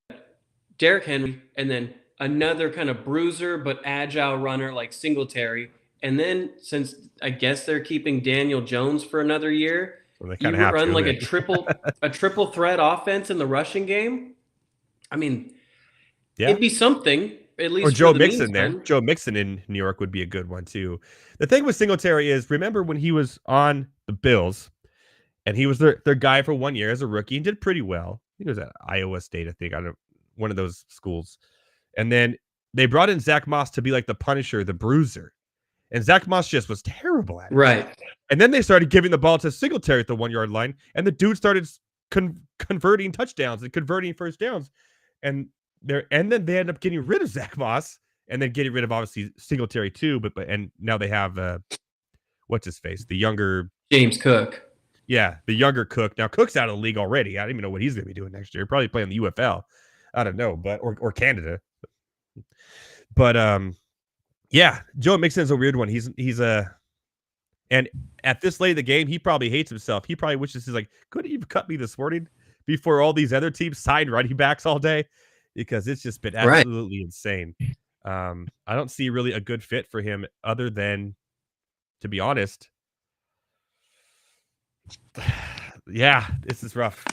Derrick Henry and then another kind of bruiser but agile runner like Singletary, and then since I guess they're keeping Daniel Jones for another year, you run like a triple threat offense in the rushing game. I mean, it'd be something at least. Or Joe Mixon there. Joe Mixon in New York would be a good one too. The thing with Singletary is, remember when he was on the Bills? And he was their guy for 1 year as a rookie and did pretty well. I think it was at Iowa State, one of those schools. And then they brought in Zach Moss to be like the Punisher, the bruiser. And Zach Moss just was terrible at it. Right. And then they started giving the ball to Singletary at the 1 yard line. And the dude started converting touchdowns and converting first downs. And then they ended up getting rid of Zach Moss and then getting rid of obviously Singletary too. And now they have, what's his face? The younger James Cook. Yeah, the younger Cook. Now Cook's out of the league already. I don't even know what he's going to be doing next year. Probably playing the UFL. I don't know, but or Canada. But Joe Mixon's a weird one. He's And at this late in the game, he probably hates himself. He probably wishes he's like, couldn't you cut me this morning before all these other teams signed running backs all day? Because it's just been absolutely insane. I don't see really a good fit for him other than, to be honest, yeah, this is rough.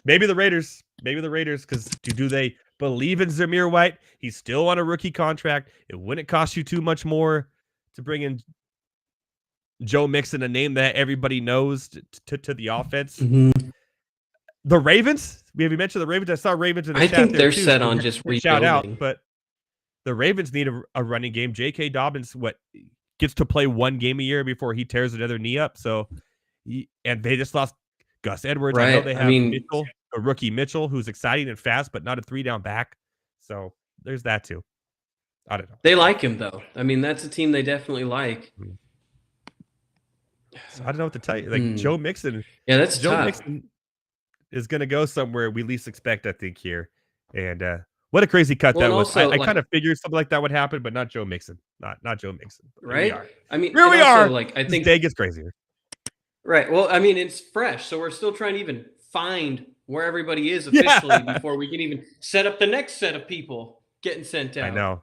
Maybe the Raiders, because do they believe in Zamir White? He's still on a rookie contract. It wouldn't cost you too much more to bring in Joe Mixon, a name that everybody knows, to the offense. Mm-hmm. The Ravens, have you mentioned the Ravens? I saw Ravens in the chat. I think they're too, set on just rebuilding. Shout out, but the Ravens need a running game. J.K. Dobbins gets to play one game a year before he tears another knee up. So, and they just lost Gus Edwards. Right. I know they have Mitchell, a rookie Mitchell, who's exciting and fast, but not a 3-down back. So there's that too. I don't know. They like him though. I mean, that's a team they definitely like. So I don't know what to tell you. Like Joe Mixon. Yeah, that's Joe tough. Mixon is going to go somewhere we least expect, I think, here. And what a crazy cut that was. Also, I kind of figured something like that would happen, but not Joe Mixon. Not Joe Mixon. Right? I mean, here we are. Like, I think this day gets crazier. Right. Well, I mean, it's fresh, so we're still trying to even find where everybody is officially before we can even set up the next set of people getting sent out. I know.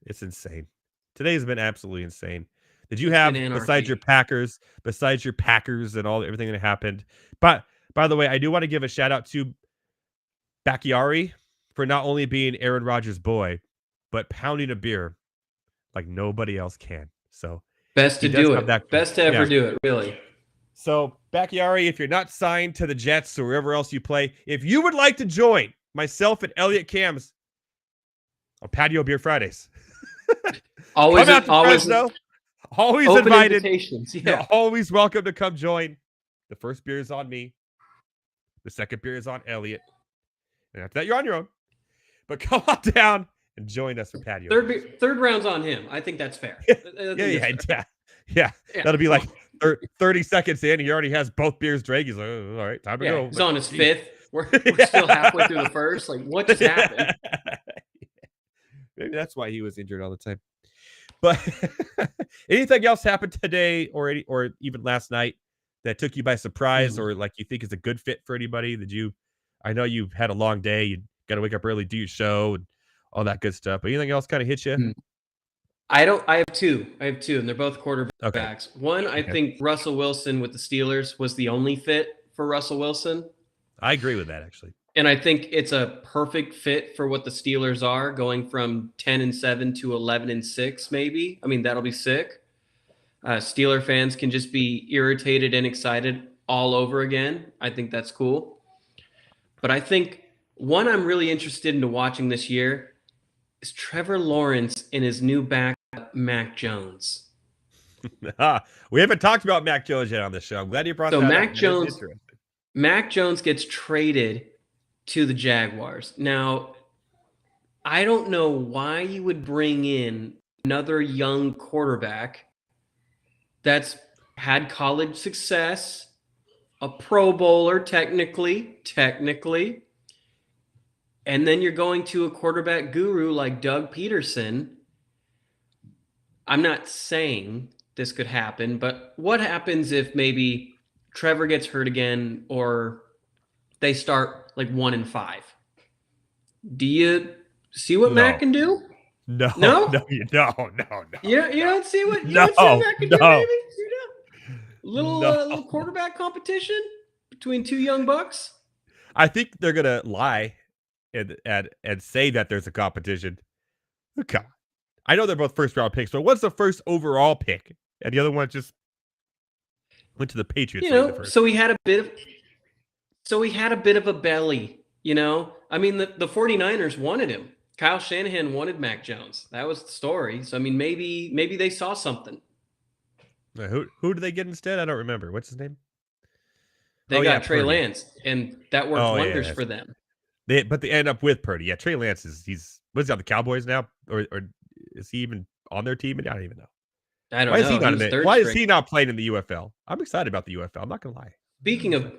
It's insane. Today's been absolutely insane. Did you have, besides your Packers and everything that happened? But by the way, I do want to give a shout out to Bakhtiari for not only being Aaron Rodgers' boy, but pounding a beer like nobody else can. So best to do it. Best to ever do it, really. So Bakhtiari, if you're not signed to the Jets or wherever else you play, if you would like to join myself and Elliot Cam's on Patio Beer Fridays, always invited. Yeah. You're always welcome to come join. The first beer is on me. The second beer is on Elliot. And after that, you're on your own. But come on down and join us for patio. Third round's on him. I think that's fair. Yeah. That'll be like 30 seconds in. He already has both beers drank. He's like, oh, all right, time to go. He's on his fifth. We're still halfway through the first. Like, what just happened? Maybe that's why he was injured all the time. But anything else happened today or even last night that took you by surprise or like you think is a good fit for anybody? I know you've had a long day. You got to wake up early, do your show and all that good stuff. But anything else kind of hit you? I have two, and they're both quarterbacks. Okay. One, I think Russell Wilson with the Steelers was the only fit for Russell Wilson. I agree with that, actually. And I think it's a perfect fit for what the Steelers are, going from 10-7 to 11-6, maybe. I mean, that'll be sick. Steeler fans can just be irritated and excited all over again. I think that's cool. But I think one I'm really interested in watching this year is Trevor Lawrence and his new backup, Mac Jones. We haven't talked about Mac Jones yet on this show. I'm glad you brought that up. Mac Jones gets traded to the Jaguars. Now, I don't know why you would bring in another young quarterback that's had college success, a Pro Bowler technically, and then you're going to a quarterback guru like Doug Peterson. I'm not saying this could happen, but what happens if maybe Trevor gets hurt again or they start like 1-5? Do you see what Mac can do? No. You don't see what Mac can do, baby? Little quarterback competition between two young bucks. I think they're gonna lie and say that there's a competition. Okay. I know they're both first round picks, but what's the first overall pick? And the other one just went to the Patriots. So he had a bit of a belly, I mean, the 49ers wanted him. Kyle Shanahan wanted Mac Jones. That was the story. So I mean, maybe they saw something. Who did they get instead? I don't remember. What's his name? They got Trey Lance, and that worked wonders for them. But they end up with Purdy. Yeah, Trey Lance he's on the Cowboys now, or is he even on their team? I don't even know. I don't know. Why is he not playing in the UFL? I'm excited about the UFL. I'm not gonna lie.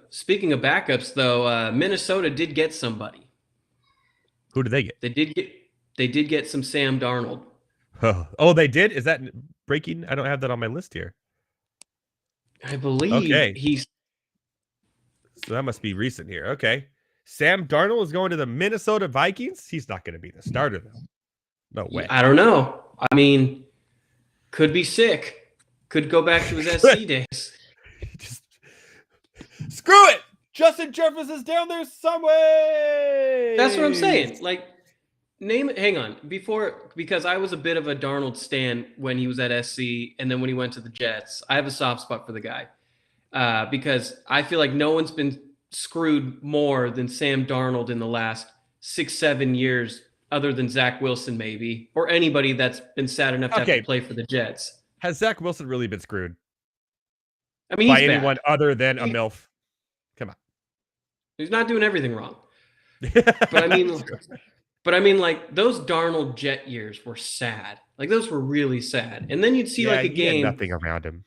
Speaking of backups, though, Minnesota did get somebody. Who did they get? They did get some Sam Darnold. Oh, they did? Is that breaking? I don't have that on my list here. I believe he's. So that must be recent here. Okay. Sam Darnold is going to the Minnesota Vikings? He's not going to be the starter, though. No way. I don't know. I mean, could be sick. Could go back to his SC days. Just screw it. Justin Jefferson's down there somewhere. That's what I'm saying. Like, name it. Hang on. Because I was a bit of a Darnold stan when he was at SC, and then when he went to the Jets. I have a soft spot for the guy because I feel like no one's been screwed more than Sam Darnold in the last 6-7 years, other than Zach Wilson, maybe, or anybody that's been sad enough to have to play for the Jets. Has Zach Wilson really been screwed? I mean, by anyone other than a MILF? Come on. He's not doing everything wrong. But I mean, like, those Darnold Jet years were sad. Like, those were really sad. And then you'd see like a game. Had nothing around him.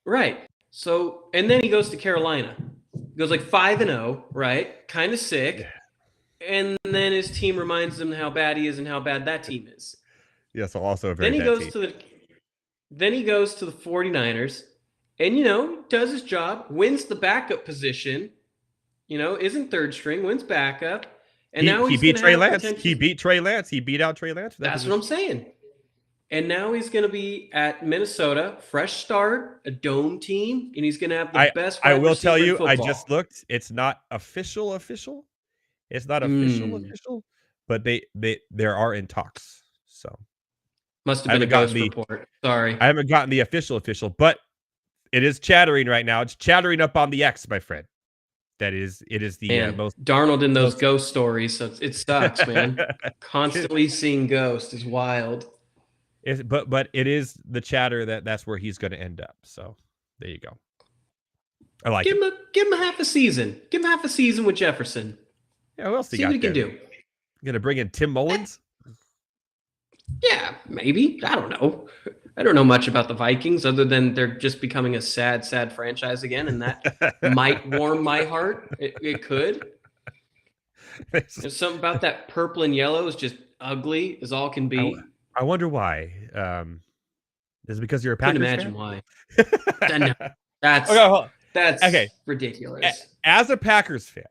Right. So, and then he goes to Carolina. Goes like 5-0, right? Kind of sick. Yeah. And then his team reminds him how bad he is and how bad that team is. Yes, also a very then he goes team. Then he goes to the 49ers and, does his job, wins the backup position, isn't third string, wins backup. And now he beat Trey Lance. He beat Trey Lance. He beat out Trey Lance. That's what I'm saying. And now he's going to be at Minnesota, fresh start, a dome team, and he's going to have the best. I will tell you, I just looked. It's not official. It's not official, but they are in talks. So must have been a ghost report. Sorry, I haven't gotten the official, but it is chattering right now. It's chattering up on the X, my friend. It is the most Darnold in those ghost stories. So it sucks, man. Constantly seeing ghosts is wild. But it is the chatter that's where he's going to end up. So there you go. I like it. Give him half a season. Give him half a season with Jefferson. Yeah, what else See what he can do. Going to bring in Tim Mullins? Yeah, maybe. I don't know. I don't know much about the Vikings other than they're just becoming a sad, sad franchise again, and that might warm my heart. It could. There's something about that purple and yellow is just ugly as all can be. I wonder why. Is it because you're a Packers fan? Couldn't imagine why. That's okay. Ridiculous. As a Packers fan,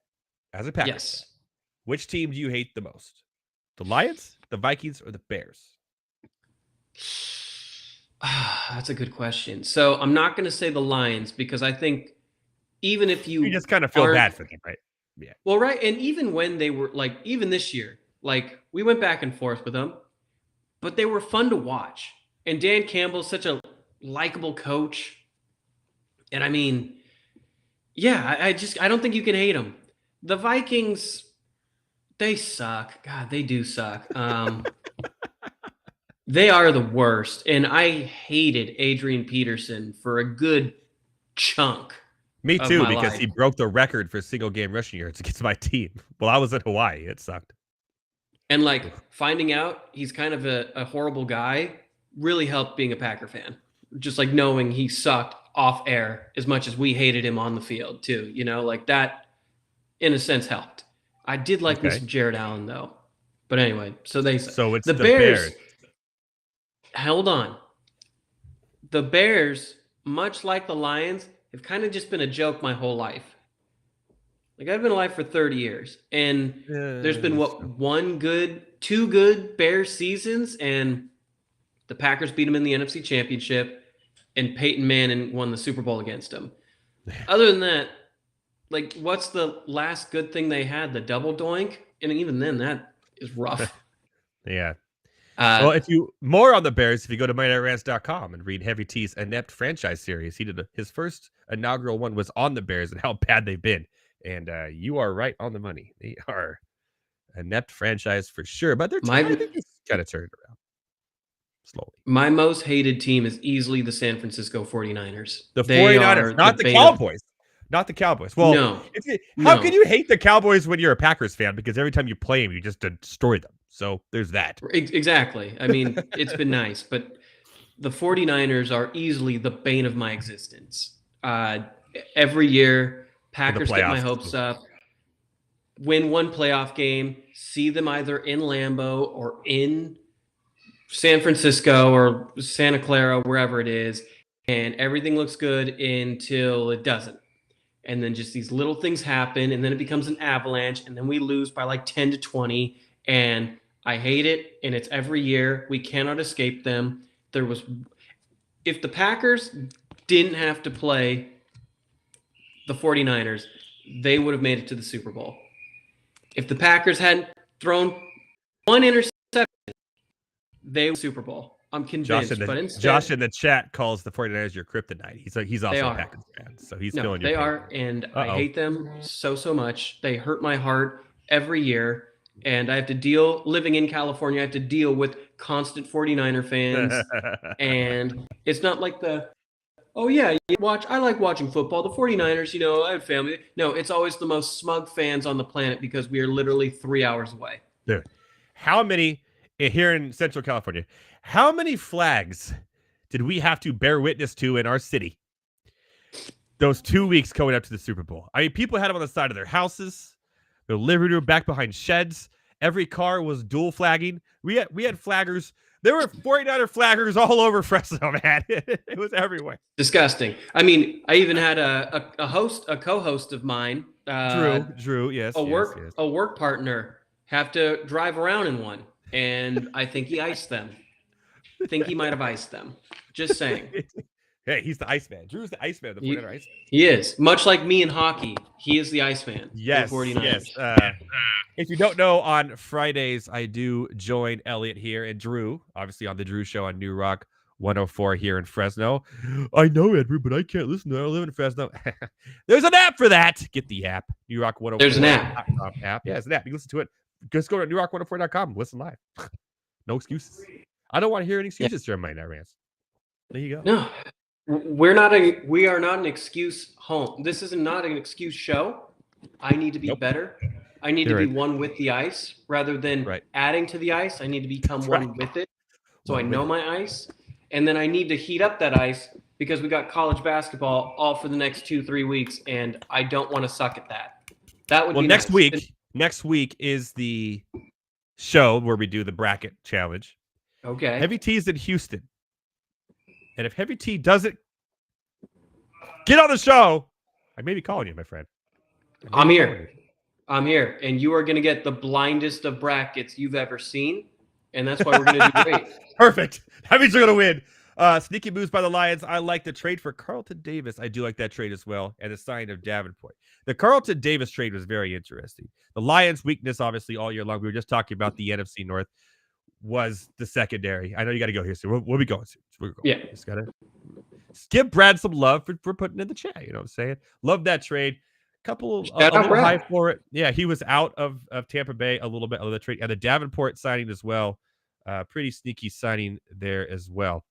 yes. Which team do you hate the most? The Lions, the Vikings, or the Bears? That's a good question. So I'm not going to say the Lions because I think even if you just kind of feel bad for them, right? Yeah. Well, right. And even when they were like, even this year, like we went back and forth with them, but they were fun to watch. And Dan Campbell's such a likable coach. And I mean, yeah, I don't think you can hate them. The Vikings, they suck. God, they do suck. They are the worst. And I hated Adrian Peterson for a good chunk. Me too, because he broke the record for single game rushing yards against my team. Well, I was in Hawaii. It sucked. And like finding out he's kind of a horrible guy really helped being a Packer fan. Just like knowing he sucked off air as much as we hated him on the field too. Like that in a sense helped. I did like me some Jared Allen though. But anyway, so it's the Bears. Hold on. The Bears, much like the Lions, have kind of just been a joke my whole life. Like I've been alive for 30 years and there's been two good Bears seasons and the Packers beat them in the NFC Championship and Peyton Manning won the Super Bowl against them. Other than that, like what's the last good thing they had? The double doink? And even then that is rough. Yeah. Well, if you more on the Bears, if you go to MindRants.com and read Heavy T's Inept franchise series, he did his first inaugural one was on the Bears and how bad they've been. And you are right on the money. They are a inept franchise for sure, but they're kind of turned around slowly. My most hated team is easily the San Francisco 49ers. The 49ers, not the Cowboys. Not the Cowboys. Well, no. How can you hate the Cowboys when you're a Packers fan? Because every time you play them, you just destroy them. So there's that. Exactly. I mean, it's been nice, but the 49ers are easily the bane of my existence. Every year, Packers get my hopes up, win one playoff game, see them either in Lambeau or in San Francisco or Santa Clara, wherever it is, and everything looks good until it doesn't. And then just these little things happen, and then it becomes an avalanche, and then we lose by like 10 to 20, and I hate it, and it's every year. We cannot escape them. If the Packers didn't have to play the 49ers, they would have made it to the Super Bowl. If the Packers hadn't thrown one interception, they would Super Bowl. I'm convinced. Josh in the chat calls the 49ers your kryptonite. He's also a Packers fan, so he's feeling your pain. They are, and I hate them so much. They hurt my heart every year, and I have to deal, living in California, I have to deal with constant 49er fans, and it's not like I like watching football. The 49ers, I have family. No, it's always the most smug fans on the planet because we are literally 3 hours away. Dude, how many, here in Central California, how many flags did we have to bear witness to in our city those 2 weeks going up to the Super Bowl? I mean, people had them on the side of their houses, their living room, back behind sheds. Every car was dual flagging. We had flaggers. There were 49er flaggers all over Fresno, man. It was everywhere. Disgusting. I mean, I even had a co-host of mine, Drew, yes, a work partner, have to drive around in one, and I think he iced them. I think he might have iced them. Just saying. Hey, he's the Iceman. Drew's the Iceman. The 49er Iceman. He is. Much like me in hockey, he is the Iceman. Yes. 49ers. Yes. If you don't know, on Fridays, I do join Elliot here and Drew, obviously on the Drew Show on New Rock 104 here in Fresno. I know, Edward, but I can't listen to it. I live in Fresno. There's an app for that. Get the app. New Rock 104. There's an app. Yeah, it's an app. You can listen to it. Just go to newrock104.com. Listen live. No excuses. I don't want to hear any excuses during my night rants. There you go. No, we are not an excuse home. This is not an excuse show. I need to be better. I need to be one with the ice rather than adding to the ice. I need to become one with it. So I know my ice. And then I need to heat up that ice because we got college basketball all for the next 2-3 weeks. And I don't want to suck at that. That would be next nice. week. Next week is the show where we do the bracket challenge. Okay. Heavy T's in Houston. And if Heavy T doesn't get on the show, I may be calling you, my friend. I'm here. And you are going to get the blindest of brackets you've ever seen. And that's why we're going to do great. Perfect. That means we're going to win. Sneaky moves by the Lions. I like the trade for Carlton Davis. I do like that trade as well. And the signing of Davenport. The Carlton Davis trade was very interesting. The Lions' weakness, obviously, all year long, we were just talking about the NFC North, was the secondary. I know you got to go here soon. We'll be going soon. We're going. Yeah. Just got to give Brad some love for putting in the chat. You know what I'm saying? Love that trade. Couple a little high for it. Yeah, he was out of Tampa Bay a little bit of the trade. And the Davenport signing as well. Pretty sneaky signing there as well.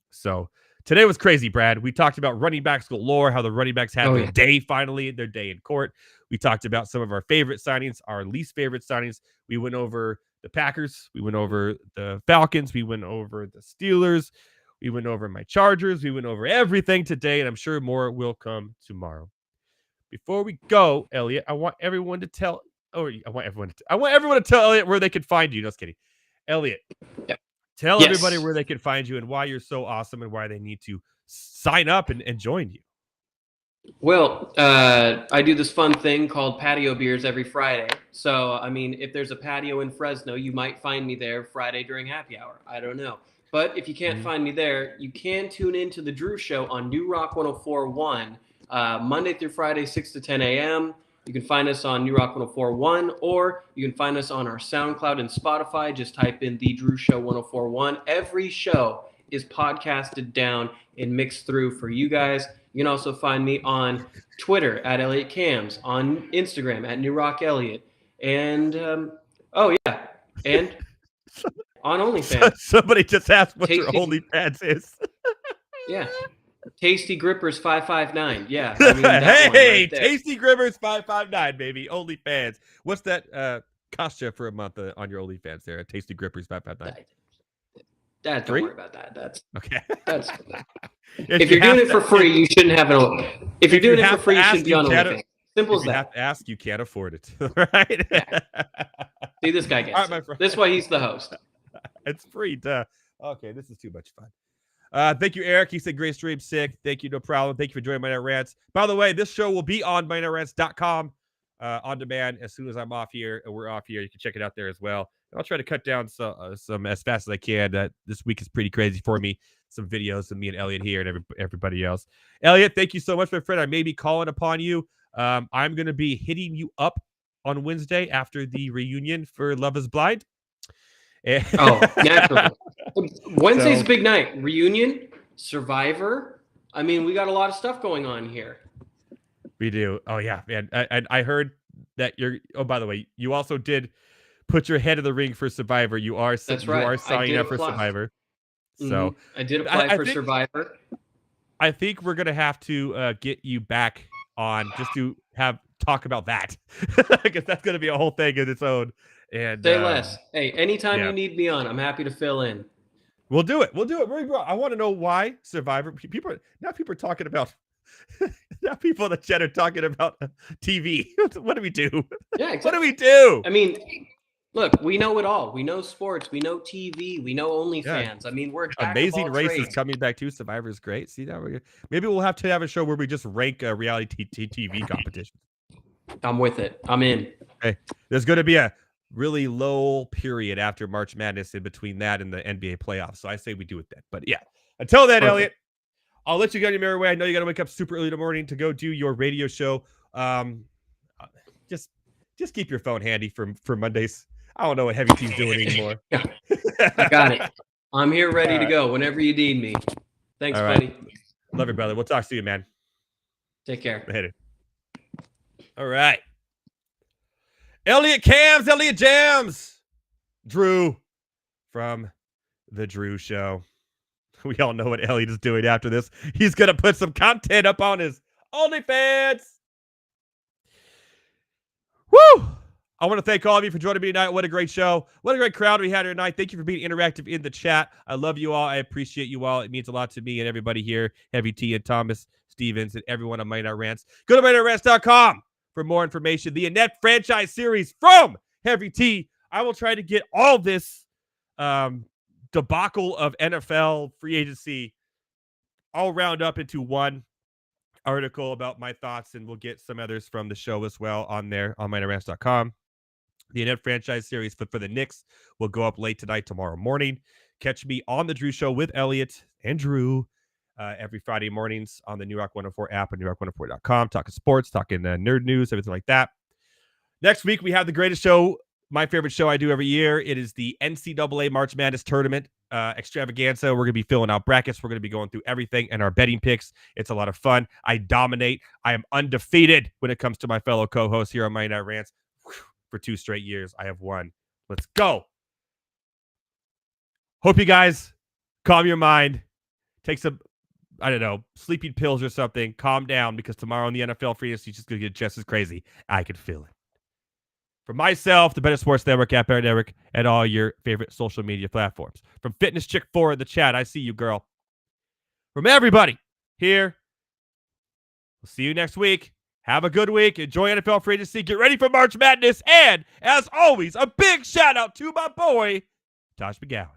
So today was crazy, Brad. We talked about running backs galore, how the running backs had their day finally, their day in court. We talked about some of our favorite signings, our least favorite signings. We went over the Packers. We went over the Falcons. We went over the Steelers. We went over my Chargers. We went over everything today, and I'm sure more will come tomorrow. Before we go, Elliot, I want everyone to tell Elliot where they can find you. No, just kidding. Elliot, tell everybody where they can find you and why you're so awesome and why they need to sign up and join you. Well, I do this fun thing called patio beers every Friday. So, I mean, if there's a patio in Fresno, you might find me there Friday during happy hour. I don't know. But if you can't find me there, you can tune into the Drew Show on New Rock 104.1, Monday through Friday, 6 to 10 a.m. You can find us on New Rock 104.1, or you can find us on our SoundCloud and Spotify. Just type in The Drew Show 104.1. Every show is podcasted down and mixed through for you guys. You can also find me on Twitter at Elliot Cams, on Instagram at New Rock Elliot, and and on OnlyFans. Somebody just asked what your OnlyFans is. Yeah. Tasty Grippers 559. Yeah. I mean, hey, right, Tasty Grippers 559, baby. OnlyFans. What's that cost you for a month on your OnlyFans there at Tasty Grippers 559? Don't worry about that. That's okay. That's if you're doing it for free, you shouldn't have an. If you're doing it for free, you shouldn't be on OnlyFans. Simple as that. You have to ask, you can't afford it, right? Yeah. See, this guy gets it. This is why he's the host. It's free, duh. Okay, this is too much fun. Thank you, Eric. He said, great stream, sick. Thank you, no problem. Thank you for joining Monday Night Rants. By the way, this show will be on MondayNightRants.com on demand as soon as I'm off here. We're off here. You can check it out there as well. And I'll try to cut down some as fast as I can. This week is pretty crazy for me. Some videos of me and Elliot here and everybody else. Elliot, thank you so much, my friend. I may be calling upon you. I'm going to be hitting you up on Wednesday after the reunion for Love is Blind. Naturally. Wednesday's a big night. Reunion, Survivor. I mean, we got a lot of stuff going on here. We do. Oh, yeah, man. I heard that you're... Oh, by the way, you also did put your head in the ring for Survivor. You are signing up for Survivor. So I did apply for Survivor. I think we're going to have to get you back on just to talk about that. Because that's going to be a whole thing in its own. And say less. Hey, anytime you need me on, I'm happy to fill in. We'll do it. I want to know why Survivor. People are talking about. Now people in the chat are talking about TV. What do we do? Yeah, exactly. What do we do? I mean, look, we know it all. We know sports. We know TV. We know OnlyFans. Yeah. I mean, we're Amazing Race is coming back too. Survivor is great. See that? Maybe we'll have to have a show where we just rank reality TV competitions. I'm with it. I'm in. Okay. There's going to be a really low period after March Madness in between that and the NBA playoffs. So I say we do it then. But yeah, until then, Elliot, I'll let you go on your merry way. I know you got to wake up super early in the morning to go do your radio show. Just keep your phone handy for Mondays. I don't know what Heavy T's doing anymore. I got it. I'm here ready to go whenever you need me. Thanks, buddy. Love you, brother. We'll talk to you, man. Take care. Later. All right. Elliot Cams, Elliot Jams, Drew from The Drew Show. We all know what Elliot is doing after this. He's going to put some content up on his OnlyFans. Woo! I want to thank all of you for joining me tonight. What a great show. What a great crowd we had here tonight. Thank you for being interactive in the chat. I love you all. I appreciate you all. It means a lot to me and everybody here, Heavy T and Thomas Stevens and everyone on Monday Night Rants. Go to MondayNightRants.com. for more information. The Annette franchise series from Heavy T. I will try to get all this debacle of NFL free agency all round up into one article about my thoughts, and we'll get some others from the show as well on there on MondayNightRants.com. The Annette franchise series for the Knicks will go up late tonight, tomorrow morning. Catch me on The Drew Show with Elliot and Drew every Friday mornings on the New Rock 104 app and NewRock104.com, talking sports, talking nerd news, everything like that. Next week, we have the greatest show, my favorite show I do every year. It is the NCAA March Madness Tournament extravaganza. We're going to be filling out brackets. We're going to be going through everything and our betting picks. It's a lot of fun. I dominate. I am undefeated when it comes to my fellow co-hosts here on Monday Night Rants. For 2 straight years, I have won. Let's go. Hope you guys calm your mind. Take some, I don't know, sleeping pills or something. Calm down, because tomorrow in the NFL free agency is just going to get just as crazy. I can feel it. For myself, the Better Sports Network, at Better Network, and all your favorite social media platforms. From Fitness Chick 4 in the chat, I see you, girl. From everybody here, we'll see you next week. Have a good week. Enjoy NFL free agency. Get ready for March Madness. And, as always, a big shout out to my boy, Tosh McGowan.